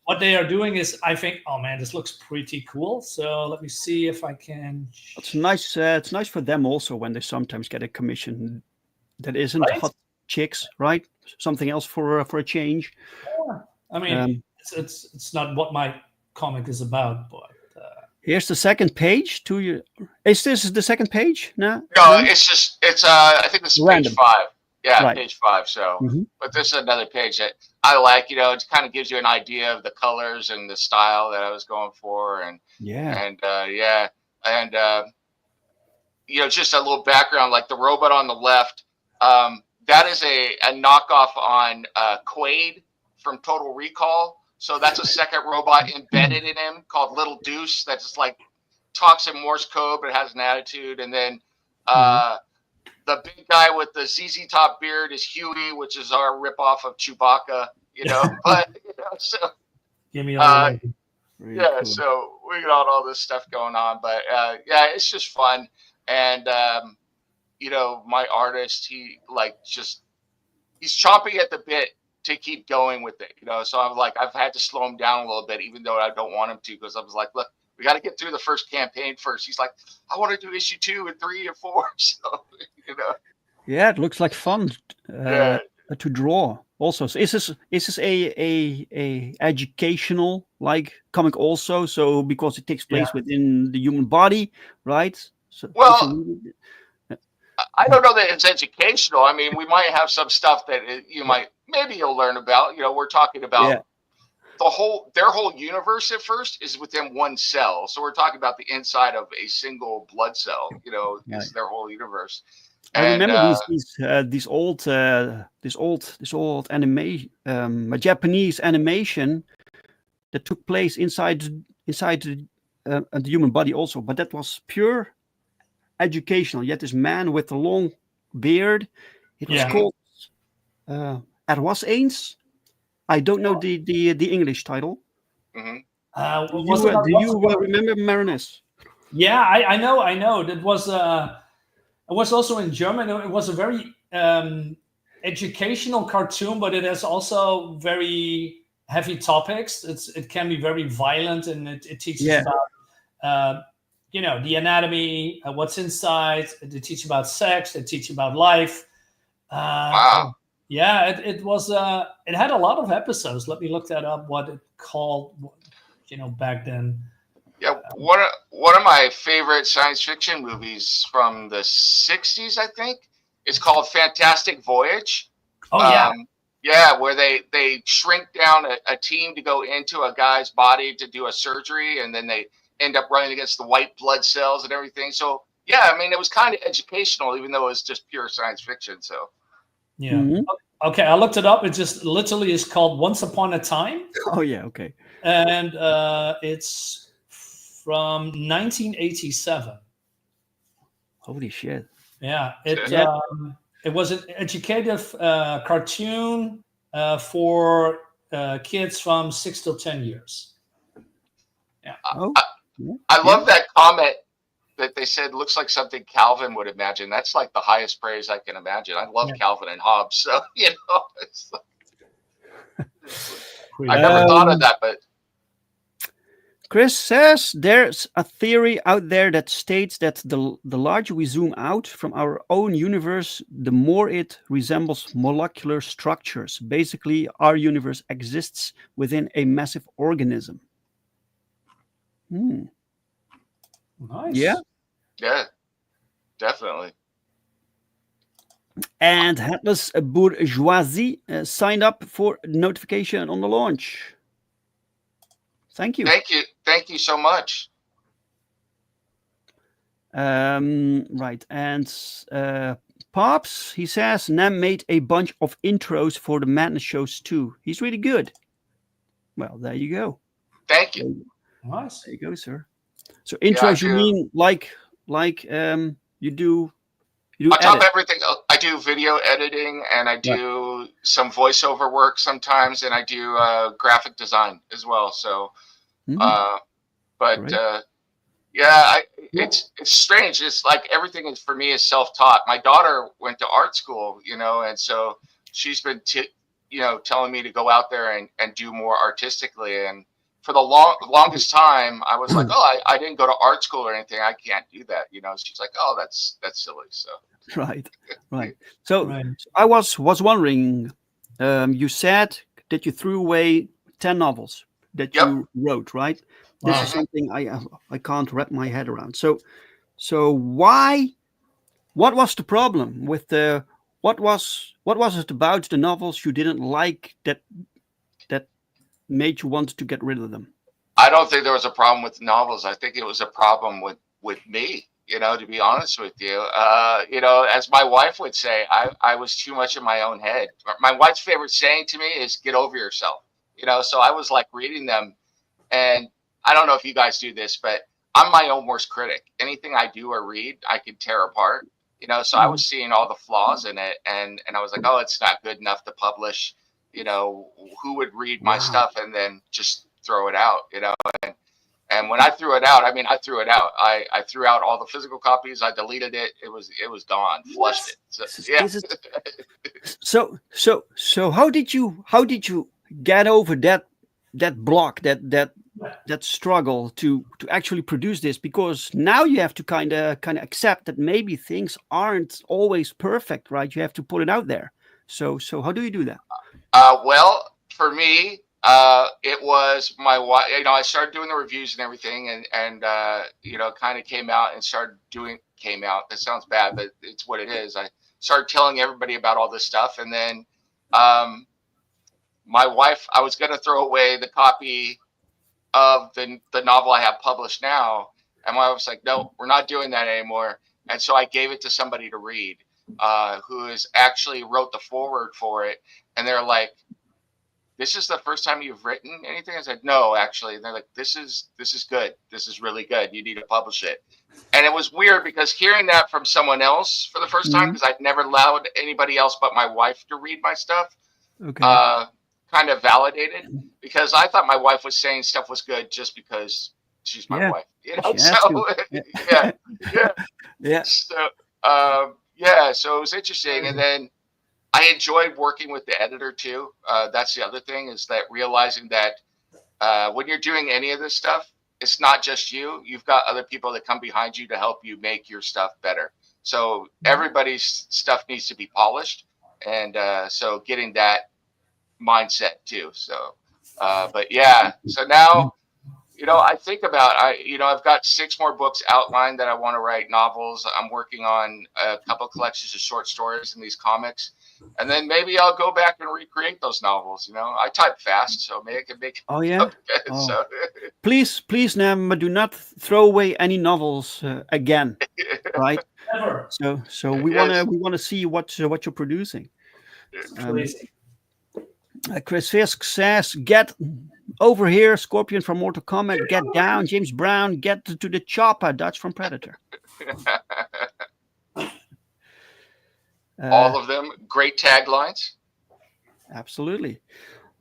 what they are doing is, I think, oh man, this looks pretty cool. So let me see if I can. It's nice. It's nice for them also when they sometimes get a commission that isn't hot chicks, right? Something else for a change. Yeah. I mean, it's not what my comic is about, but. Here's the second page. Is this the second page? No, it's I think this is random. page 5. Yeah, Right. page 5. So, but this is another page that I like. It kind of gives you an idea of the colors and the style that I was going for, and just a little background. Like the robot on the left, that is a knockoff on Quaid from Total Recall. So that's a second robot embedded in him called Little Deuce that just like talks in Morse code but has an attitude. And then the big guy with the ZZ Top beard is Huey, which is our ripoff of Chewbacca. So give me all cool. So we got all this stuff going on, but it's just fun. And my artist, he's chomping at the bit to keep going with it, so I'm like, I've had to slow him down a little bit, even though I don't want him to, because I was like, look, we got to get through the first campaign first. He's like, I want to do issue 2 and 3 and 4. So, Yeah, it looks like fun to draw. Also, so is this a educational like comic also? So because it takes place within the human body, right? So, I don't know that it's educational. I mean, we might have some stuff that maybe you'll learn about. We're talking about their whole universe at first is within one cell. So we're talking about the inside of a single blood cell. Is their whole universe. I remember these old anime, Japanese animation that took place inside the human body also, but that was pure educational. Yet this man with a long beard, it was called Er was eens. I don't know the English title. Mm-hmm. Do you remember Marinus? Yeah, I know. That was it was also in German. It was a very educational cartoon, but it has also very heavy topics. It can be very violent, and it teaches about the anatomy, what's inside. They teach about sex. They teach about life. Wow. Yeah, it was. It had a lot of episodes. Let me look that up. What it called, back then. Yeah, one of my favorite science fiction movies from the 60s, I think, is called Fantastic Voyage. Oh yeah. Yeah, where they shrink down a team to go into a guy's body to do a surgery, and then they end up running against the white blood cells and everything. So yeah, I mean, it was kind of educational, even though it was just pure science fiction. So yeah. Okay, I looked it up. It just literally is called Once Upon a Time. Oh yeah, okay. And it's from 1987. Holy shit. Yeah, it was an educative cartoon for kids from 6 to 10 years. Yeah. I love that comment that they said looks like something Calvin would imagine. That's like the highest praise I can imagine. I love Calvin and Hobbes, so it's like, I never thought of that, but Chris says there's a theory out there that states that the larger we zoom out from our own universe, the more it resembles molecular structures. Basically, our universe exists within a massive organism. Nice. Yeah. Yeah, definitely. And Headless Bourgeoisie signed up for notification on the launch. Thank you. Thank you so much. Right, and Pops, he says Nem made a bunch of intros for the Madness shows too. He's really good. Well, there you go. Thank you. Nice. There you go, sir. So intros, you mean like you do on top of everything, I do video editing, and I do some voiceover work sometimes, and I do graphic design as well. So, it's strange. It's like everything is for me is self-taught. My daughter went to art school, and so she's been telling me to go out there and do more artistically. And for the longest time, I was like, oh, I didn't go to art school or anything. I can't do that. She's like, oh, that's silly. So. Right. So I was wondering, you said that you threw away 10 novels that you wrote, right? This is something I can't wrap my head around. So why? What was the problem with the? What was it about the novels you didn't like that made you want to get rid of them? I don't think there was a problem with novels. I think it was a problem with me. To be honest with you, as my wife would say, I was too much in my own head. My wife's favorite saying to me is "Get over yourself." So I was like reading them, and I don't know if you guys do this, but I'm my own worst critic. Anything I do or read, I could tear apart. So I was seeing all the flaws in it, and I was like, oh, it's not good enough to publish. Who would read my stuff and then just throw it out? And when I threw it out, I threw it out. I threw out all the physical copies. I deleted it. It was gone. Flushed it. So how did you get over that block, that struggle to actually produce this? Because now you have to kind of accept that maybe things aren't always perfect, right? You have to put it out there. So how do you do that? Well, for me, it was my wife. I started doing the reviews and everything, and kind of came out. That sounds bad, but it's what it is. I started telling everybody about all this stuff, and then my wife, I was going to throw away the copy of the novel I have published now, and my wife was like, "No, we're not doing that anymore." And so I gave it to somebody to read, who is actually wrote the foreword for it, and they're like, "This is the first time you've written anything?" I said, "No, actually." And they're like, this is good. This is really good. You need to publish it." And it was weird because hearing that from someone else for the first time, because I'd never allowed anybody else but my wife to read my stuff, kind of validated, because I thought my wife was saying stuff was good just because she's my wife. So so it was interesting. And then I enjoyed working with the editor too. That's the other thing, is that realizing that when you're doing any of this stuff, it's not just you. You've got other people that come behind you to help you make your stuff better. So everybody's stuff needs to be polished. And so getting that mindset too. So, but yeah, so now, I think about I've got 6 more books outlined that I want to write, novels. I'm working on a couple collections of short stories in these comics, and then maybe I'll go back and recreate those novels. I type fast, so maybe I can make. Oh yeah. Oh. So. Please, Nem, do not throw away any novels again, right? Never. So we wanna see what you're producing. Chris Fisk says, "Get over here, Scorpion from Mortal Kombat. Get down, James Brown. Get to the chopper, Dutch from Predator." All of them great taglines. Absolutely.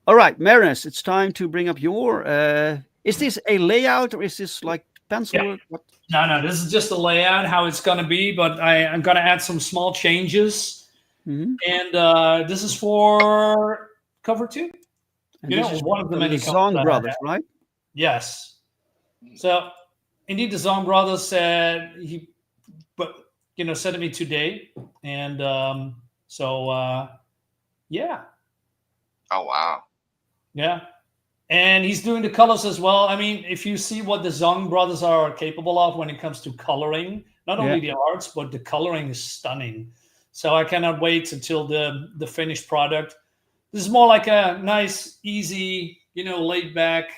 All right, Marinus, it's time to bring up your. Is this a layout or is this like pencil work? What? No, this is just the layout, how it's going to be, but I'm going to add some small changes. Mm-hmm. And this is for cover 2. And this is one of the many Zong brothers, right? Yes. So, indeed, the Zong brothers said sent it me today. And yeah. Oh, wow. Yeah. And he's doing the colors as well. I mean, if you see what the Zong brothers are capable of when it comes to coloring, not only the arts, but the coloring is stunning. So I cannot wait until the finished product. This is more like a nice, easy, laid back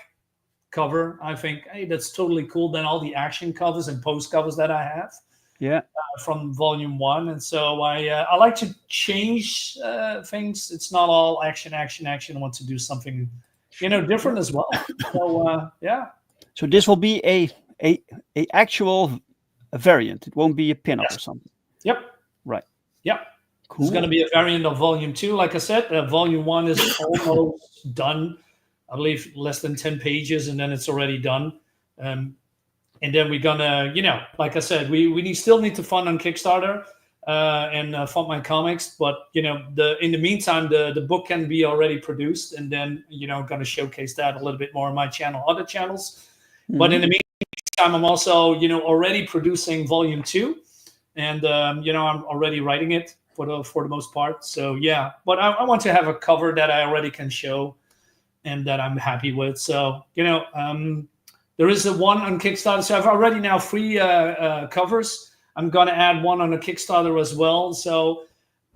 cover. I think, hey, that's totally cool than all the action covers and post covers that I have. Yeah. From volume 1. And so I like to change things. It's not all action. I want to do something different as well. So yeah. So this will be a actual variant. It won't be a pin-up or something. Yep. Right. Yep. Cool. It's going to be a variant of volume 2. Like I said, volume 1 is almost done. I believe less than 10 pages, and then it's already done. And then we're gonna, like I said, we still need to fund on Kickstarter and fund my comics. But in the meantime, the book can be already produced, and then gonna showcase that a little bit more on my channel, other channels. Mm-hmm. But in the meantime, I'm also already producing volume 2, and I'm already writing it for the most part. So yeah, but I want to have a cover that I already can show, and that I'm happy with. So there is a one on Kickstarter. So I've already now 3 covers. I'm going to add one on a Kickstarter as well. So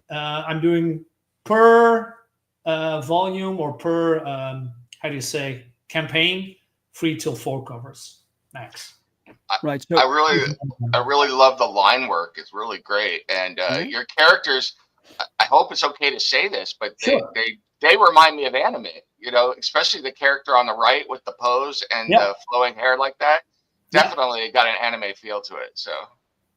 I'm doing per volume or per, campaign, 3 till 4 covers max. Right. So, I really love the line work. It's really great. And your characters, I hope it's okay to say this, but they remind me of anime. Especially the character on the right with the pose and the flowing hair like that. Definitely got an anime feel to it. So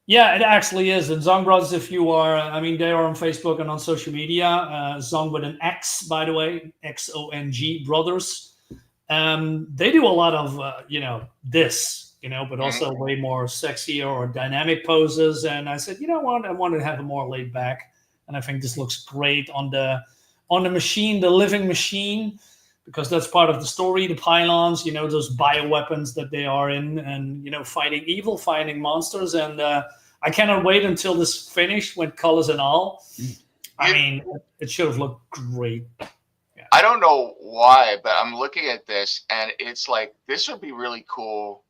yeah, it actually is. And Zong Brothers, if you are, they are on Facebook and on social media. Zong with an X, by the way, XONG Brothers. They do a lot of this, but also way more sexier or dynamic poses. And I said, I want to have a more laid back, and I think this looks great on the machine, the living machine. Because that's part of the story, the pylons, those bioweapons that they are in, and, fighting evil, fighting monsters. And I cannot wait until this finished with colors and all. It should have looked great. Yeah. I don't know why, but I'm looking at this, and it's like, this would be really cool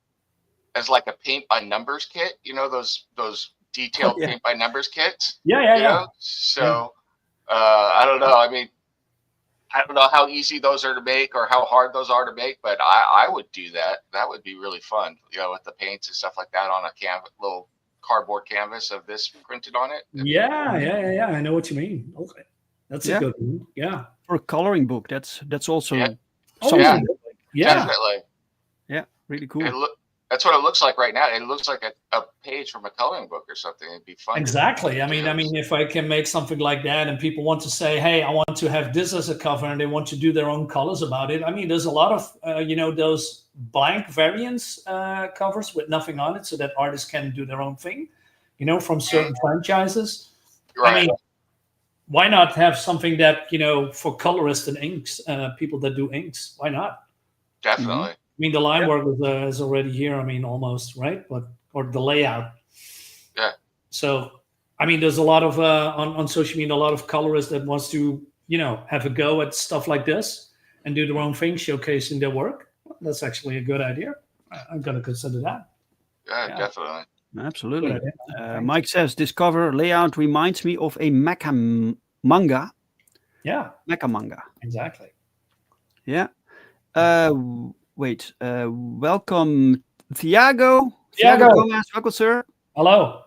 as like a paint by numbers kit. Those detailed paint by numbers kits? Yeah. So, I don't know. I don't know how easy those are to make or how hard those are to make, but I would do that. That would be really fun, with the paints and stuff like that on a little cardboard canvas of this printed on it. Yeah. I know what you mean. Okay, that's a good one. Yeah, for a coloring book, that's also something. Yeah, definitely. Yeah, really cool. That's what it looks like right now. It looks like a page from a coloring book or something. It'd be fun. Exactly. I mean, if I can make something like that, and people want to say, "Hey, I want to have this as a cover," and they want to do their own colors about it. There's a lot of those blank variants covers with nothing on it, so that artists can do their own thing. From certain franchises. Right. Why not have something that for colorists and inks, people that do inks? Why not? Definitely. Mm-hmm. The line work is already here. Almost, right? Or the layout. Yeah. So, there's a lot of on social media, a lot of colorists that wants to, have a go at stuff like this and do their own thing, showcasing their work. That's actually a good idea. I'm going to consider that. Yeah, definitely. Absolutely. Good idea. Mike says this cover layout reminds me of a mecha manga. Yeah. Mecha manga. Exactly. Yeah. Wait. Welcome, Thiago. Thiago. Gomez. Welcome, sir. Hello.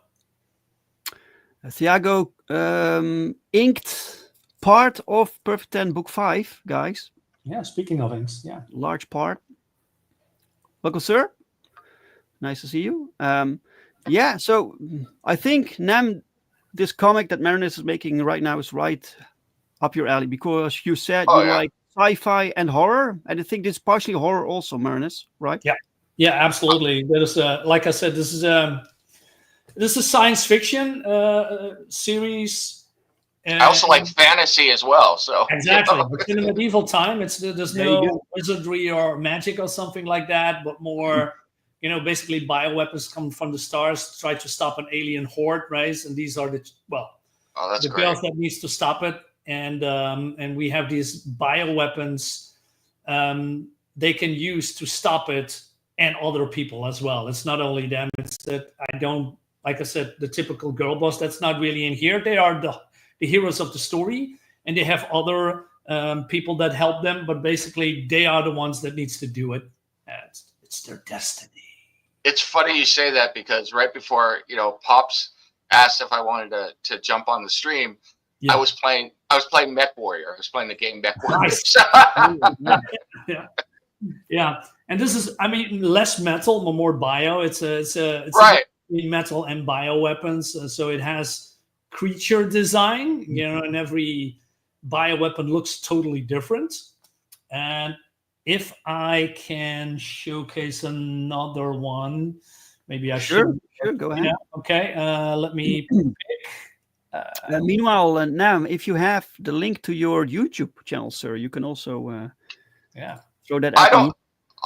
Thiago inked part of Perfect 10 Book 5, guys. Yeah, speaking of inks, yeah. Large part. Welcome, sir. Nice to see you. Yeah, so I think, Nam, this comic that Marinus is making right now is right up your alley, because you said you like sci-fi and horror, and I think this is partially horror also, Marinus, right? Yeah. Yeah, absolutely. There's like I said, this is a science fiction series. I also like fantasy as well. So exactly, it's in a medieval time. There's no wizardry or magic or something like that, but more, basically bioweapons come from the stars to try to stop an alien horde, right? And these are the girls that needs to stop it, and we have these bioweapons they can use to stop it and other people as well. It's not only them. It's that like I said, the typical girl boss, that's not really in here. They are the heroes of the story, and they have other people that help them, but basically they are the ones that needs to do it. It's their destiny. It's funny you say that, because right before Pops asked if I wanted to jump on the stream, I was playing Mech Warrior. I was playing the game Mech Warrior. Nice. Yeah. And this is, less metal, but more bio. It's right. Metal and bio weapons. So it has creature design, and every bio weapon looks totally different. And if I can showcase another one, maybe I should. Sure, go ahead. Yeah, okay, let me pick. Meanwhile, Nam, if you have the link to your YouTube channel, sir, you can also throw that out.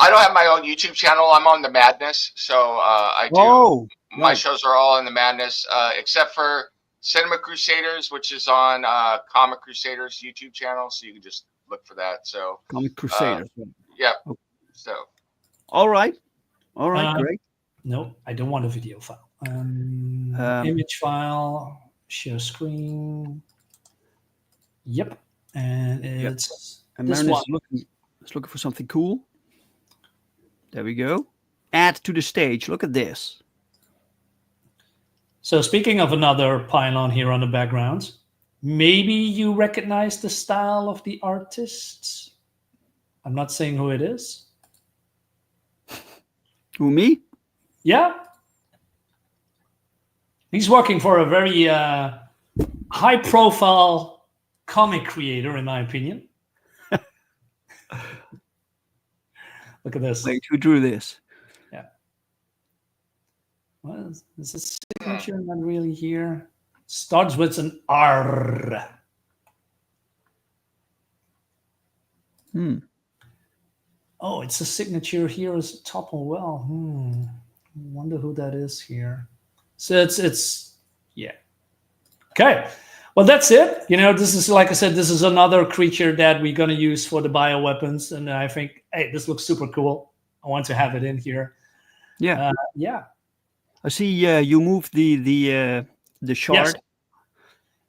I don't have my own YouTube channel. I'm on the Madness, so I do. My shows are all in the Madness, except for Cinema Crusaders, which is on Comic Crusaders YouTube channel. So you can just look for that. So Comic Crusaders. Yeah. So. All right. Great. No, I don't want a video file. Image file, share screen. Yep, and it's this one. Looking for something cool. There we go. Add to the stage. Look at this. So speaking of another pylon here on the background, maybe you recognize the style of the artist. I'm not saying who it is. Who, me? Yeah. He's working for a very high-profile comic creator, in my opinion. Look at this. Wait, who drew this? Yeah. Well, is a signature not really here? Starts with an R. Oh, it's a signature here as top as well. I wonder who that is here. So it's yeah. Okay. Well, that's it. This is, like I said, this is another creature that we're going to use for the bioweapons. And I think, hey, this looks super cool. I want to have it in here. Yeah. Yeah. I see you moved the shard. Yes.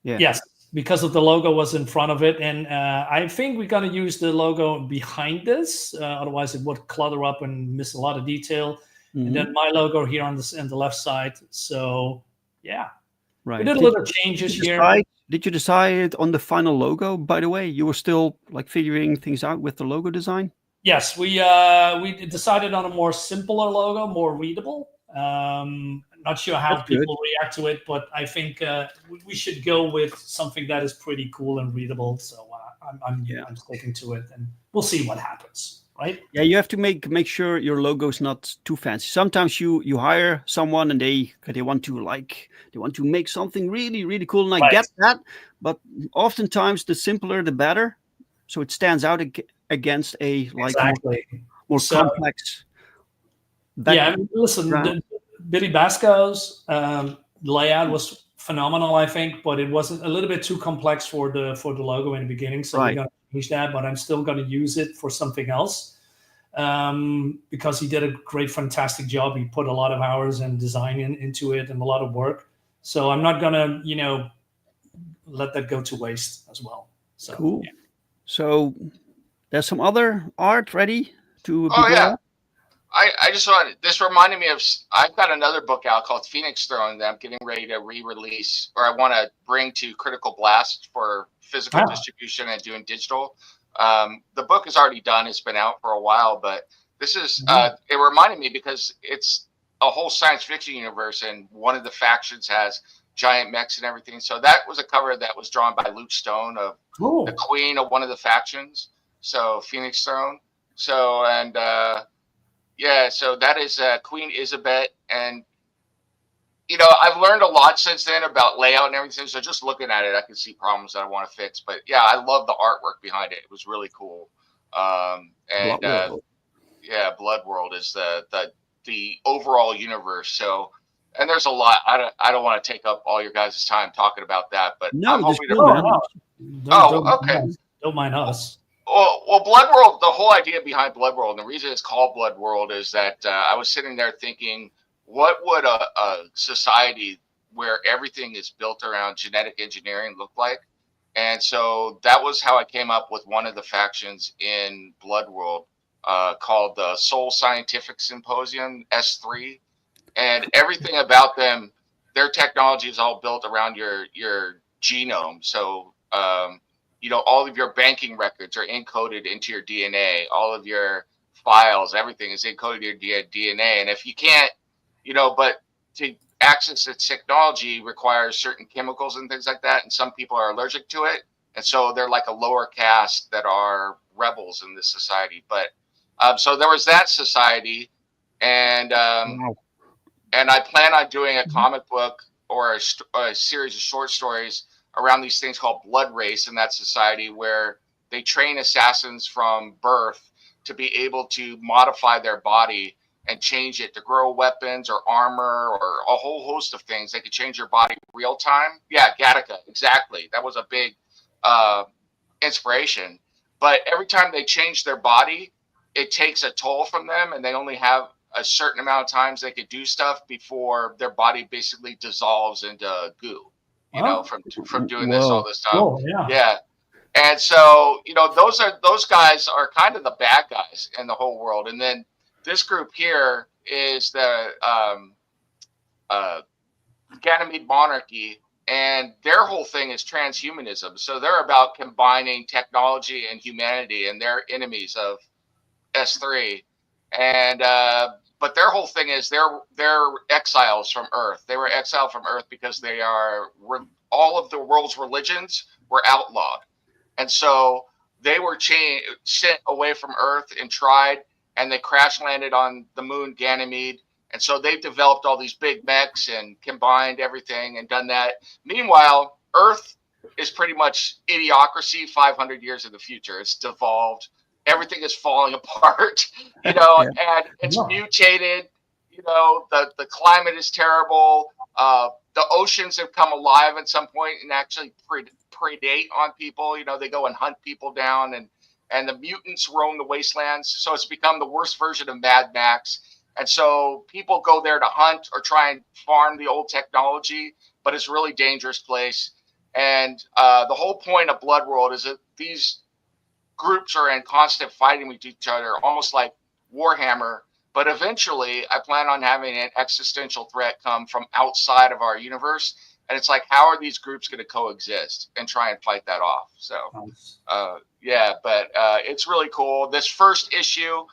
Yeah. Yes, because of the logo was in front of it. And I think we're going to use the logo behind this. Otherwise, it would clutter up and miss a lot of detail. And then my logo here on the left side. So, yeah. Right. We did a little changes here. Did you decide on the final logo, by the way? You were still figuring things out with the logo design? Yes, we decided on a more simpler logo, more readable. Not sure how people react to it, but I think we should go with something that is pretty cool and readable. So I'm sticking to it, and we'll see what happens. Right? Yeah, you have to make sure your logo is not too fancy. Sometimes you hire someone and they want to make something really, really cool, and I get that. But oftentimes the simpler the better, so it stands out against a more complex. Yeah, listen, Billy Basco's layout was phenomenal, I think, but it wasn't a little bit too complex for the logo in the beginning, so we're going to change that. But I'm still going to use it for something else. because he did a great, fantastic job. He put a lot of hours and design into it and a lot of work. So I'm not gonna, let that go to waste as well. So Cool. yeah. So there's some other art ready to be Oh brought yeah. up? I just wanted, this reminded me of, I've got another book out called Phoenix Throne that I'm getting ready to re-release, or I want to bring to Critical Blast for physical distribution and doing digital. The book is already done. It's been out for a while, but this is, it reminded me because it's a whole science fiction universe, and one of the factions has giant mechs and everything. So that was a cover that was drawn by Luke Stone of the queen of one of the factions. So Phoenix Throne. So, and, yeah, so that is Queen Elizabeth, and I've learned a lot since then about layout and everything. So just looking at it, I can see problems that I want to fix. But yeah, I love the artwork behind it. It was really cool. And yeah, Blood World is the overall universe. So, and there's a lot. I don't want to take up all your guys' time talking about that, but I'm hoping to. Okay. Don't mind us. Well, Blood World, the whole idea behind Blood World, and the reason it's called Blood World is that I was sitting there thinking, what would a society where everything is built around genetic engineering look like? And so that was how I came up with one of the factions in Blood World called the Soul Scientific Symposium, S3. And everything about them, their technology is all built around your genome. So, all of your banking records are encoded into your DNA. All of your files, everything is encoded in your DNA. And if you can't, but to access its technology requires certain chemicals and things like that. And some people are allergic to it. And so they're like a lower caste that are rebels in this society. But so there was that society. And and I plan on doing a comic book or a series of short stories around these things called blood race in that society, where they train assassins from birth to be able to modify their body and change it to grow weapons or armor or a whole host of things. They could change your body real time. Yeah, Gattaca, exactly. That was a big inspiration. But every time they change their body, it takes a toll from them, and they only have a certain amount of times they could do stuff before their body basically dissolves into goo. From doing this all this time. Cool, yeah. And so, those guys are kind of the bad guys in the whole world. And then this group here is the Ganymede monarchy, and their whole thing is transhumanism. So they're about combining technology and humanity, and they're enemies of S3. And but their whole thing is they're exiles from Earth. They were exiled from Earth because all of the world's religions were outlawed, and so they were sent away from Earth and tried, and they crash landed on the moon Ganymede. And so they've developed all these big mechs and combined everything and done that. Meanwhile, Earth is pretty much idiocracy 500 years in the future. It's devolved. Everything is falling apart, and it's mutated. The climate is terrible. The oceans have come alive at some point and actually predate on people. They go and hunt people down, and the mutants roam the wastelands. So it's become the worst version of Mad Max. And so people go there to hunt or try and farm the old technology, but it's a really dangerous place. And the whole point of Blood World is that these groups are in constant fighting with each other, almost like Warhammer. But eventually, I plan on having an existential threat come from outside of our universe. And it's like, how are these groups going to coexist and try and fight that off? So, it's really cool. This first issue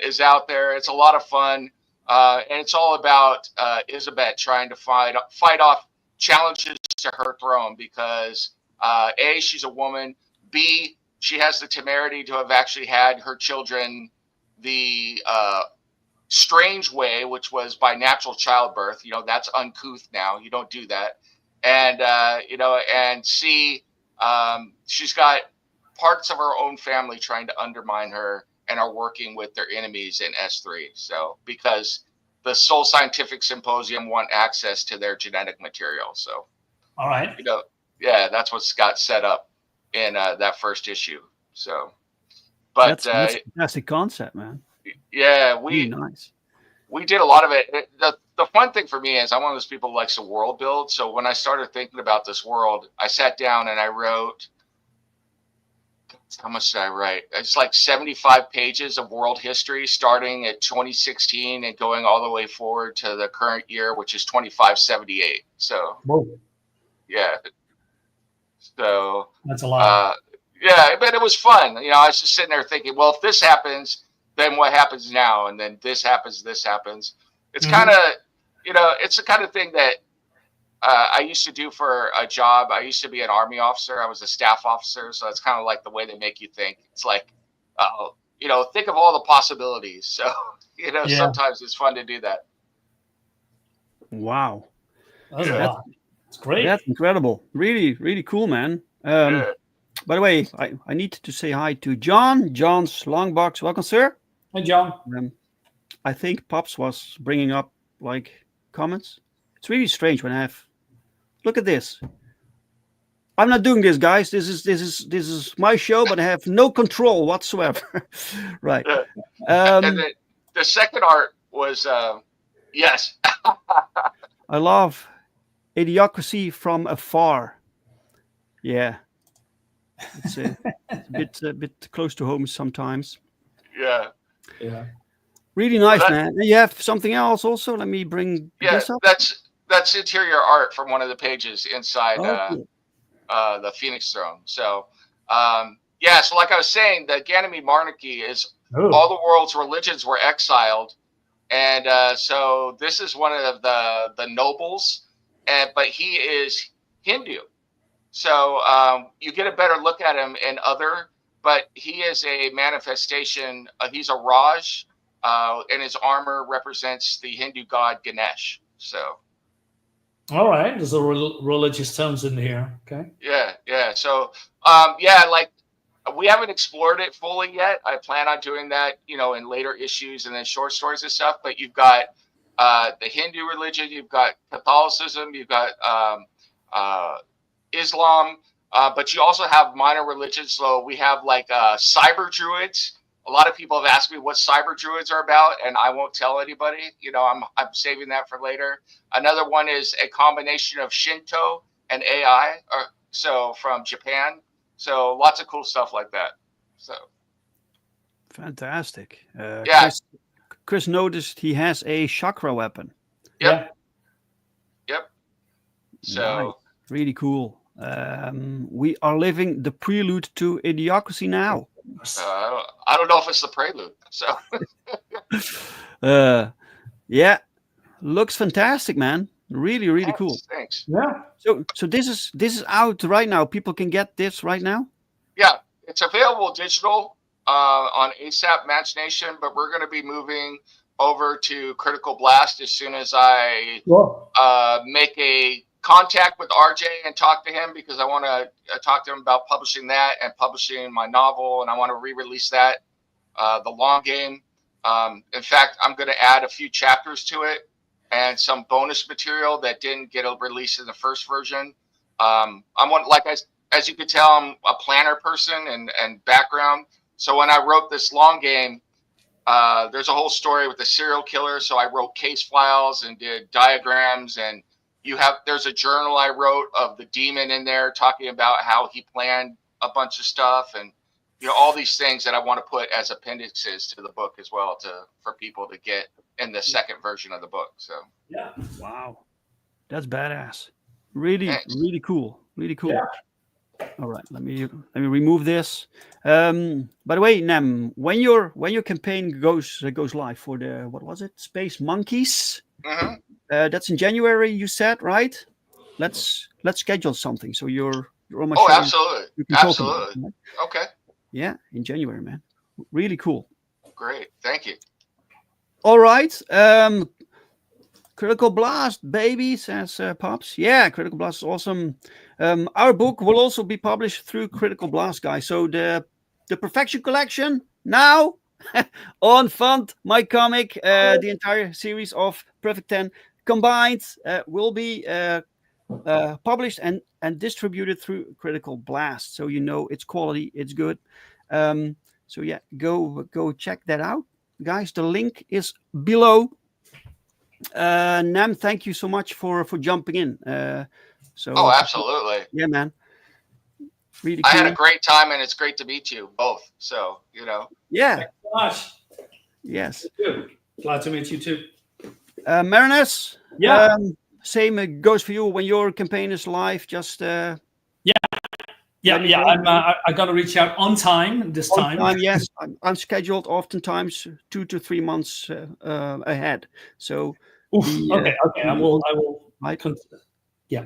is out there. It's a lot of fun. And it's all about Elizabeth trying to fight off challenges to her throne because, A, she's a woman. B, she has the temerity to have actually had her children the strange way, which was by natural childbirth. That's uncouth now. You don't do that. And, and C, she's got parts of her own family trying to undermine her and are working with their enemies in S3. So, because the Soul Scientific Symposium want access to their genetic material. So, all right. That's what's got set up in that first issue. So, but that's a fantastic concept, man. Yeah, Really nice. we did a lot of it. The fun thing for me is I'm one of those people who likes to world build. So when I started thinking about this world, I sat down and I wrote, how much did I write? It's like 75 pages of world history, starting at 2016 and going all the way forward to the current year, which is 2578. So, Whoa. yeah. So that's a lot. Yeah, but it was fun. You know, I was just sitting there thinking, well, if this happens, then what happens now? And then this happens, this happens. It's kind of, you know, it's the kind of thing that I used to do for a job. I used to be an Army officer. I was a staff officer. So it's kind of like the way they make you think. It's like, you know, think of all the possibilities. So, you know, sometimes it's fun to do that. Wow. That's a lot. It's great. That's incredible. Really, really cool, man. By the way, I need to say hi to John. John's Longbox. Welcome, sir. Hi, John. I think Pops was bringing up like comments. It's really strange when I have. Look at this. I'm not doing this, guys. This is my show, but I have no control whatsoever. Right. And the second art was yes. I love Idiocracy from Afar. Yeah. It's a bit close to home sometimes. Yeah. Really nice, man. You have something else also? Let me bring this up. That's interior art from one of the pages inside the Phoenix Throne. So so like I was saying, the Ganymede monarchy is all the world's religions were exiled, and so this is one of the nobles, but he is Hindu. So you get a better look at him in other, but he is a manifestation. He's a Raj, and his armor represents the Hindu god Ganesh. So. All right, there's a religious tones in here. Okay. Yeah. So, like we haven't explored it fully yet. I plan on doing that, you know, in later issues and then short stories and stuff. But you've got the Hindu religion, you've got Catholicism, you've got Islam, but you also have minor religions. So we have like cyber druids. A lot of people have asked me what cyber druids are about, and I won't tell anybody. You know, I'm saving that for later. Another one is a combination of Shinto and AI, so from Japan. So lots of cool stuff like that. So fantastic. Yeah. Chris noticed he has a chakra weapon. Yep. So nice. Really cool. We are living the prelude to Idiocracy now. I don't know if it's the prelude. So, looks fantastic, man. Really, really cool. Thanks. Yeah. So this is out right now. People can get this right now. Yeah, it's available digital on ASAP Match Nation, but we're going to be moving over to Critical Blast as soon as I make a contact with RJ and talk to him, because I want to talk to him about publishing that and publishing my novel, and I want to re-release that, the long game. In fact, I'm going to add a few chapters to it and some bonus material that didn't get released in the first version. As you could tell, I'm a planner person and background. So when I wrote this long game, there's a whole story with the serial killer. So I wrote case files and did diagrams, and there's a journal I wrote of the demon in there talking about how he planned a bunch of stuff, and you know, all these things that I want to put as appendixes to the book as well, for people to get in the second version of the book. So wow, that's badass. Really, really cool. Really cool. Yeah. All right, let me remove this. By the way, Nem, when your campaign goes live for the, what was it, Space Monkeys? Mm-hmm. That's in January, you said, right? Let's schedule something. So you're on my show. Oh, absolutely. Absolutely. It, right? Okay. Yeah, in January, man. Really cool. Great. Thank you. All right. Critical Blast, baby, says Pops. Yeah, Critical Blast is awesome. Our book will also be published through Critical Blast, guys. So the Perfection Collection now on Fund, my comic, the entire series of Perfect 10 combined will be published and distributed through Critical Blast. So you know it's quality, it's good. So yeah, go check that out. guys, the link is below. Nam, thank you so much for jumping in. Oh, absolutely. Yeah, man. Really I cool. had a great time, and it's great to meet you both. So, Yeah. Thanks so much. Yes. Glad to meet you too. Marinus. Yeah. Same goes for you when your campaign is live. Just Yeah. I got to reach out on time this time. Yes, I'm scheduled oftentimes 2 to 3 months ahead. So okay. I will. Right. Yeah.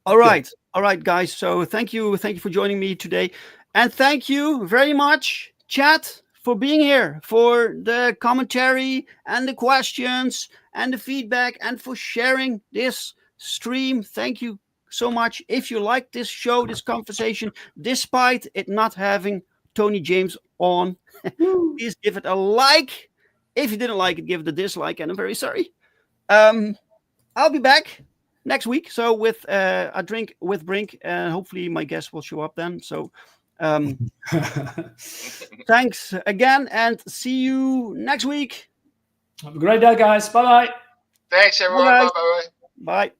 All right, guys. So thank you for joining me today, and thank you very much, chat, for being here, for the commentary and the questions and the feedback, and for sharing this stream. Thank you so much. If you like this show, this conversation, despite it not having Tony James on, please give it a like. If you didn't like it, give it a dislike, and I'm very sorry. I'll be back next week, so with a drink with Brink, and hopefully my guest will show up then. So thanks again, and see you next week. Have a great day, guys. Bye-bye. Thanks, everyone. Bye. Bye-bye. Bye.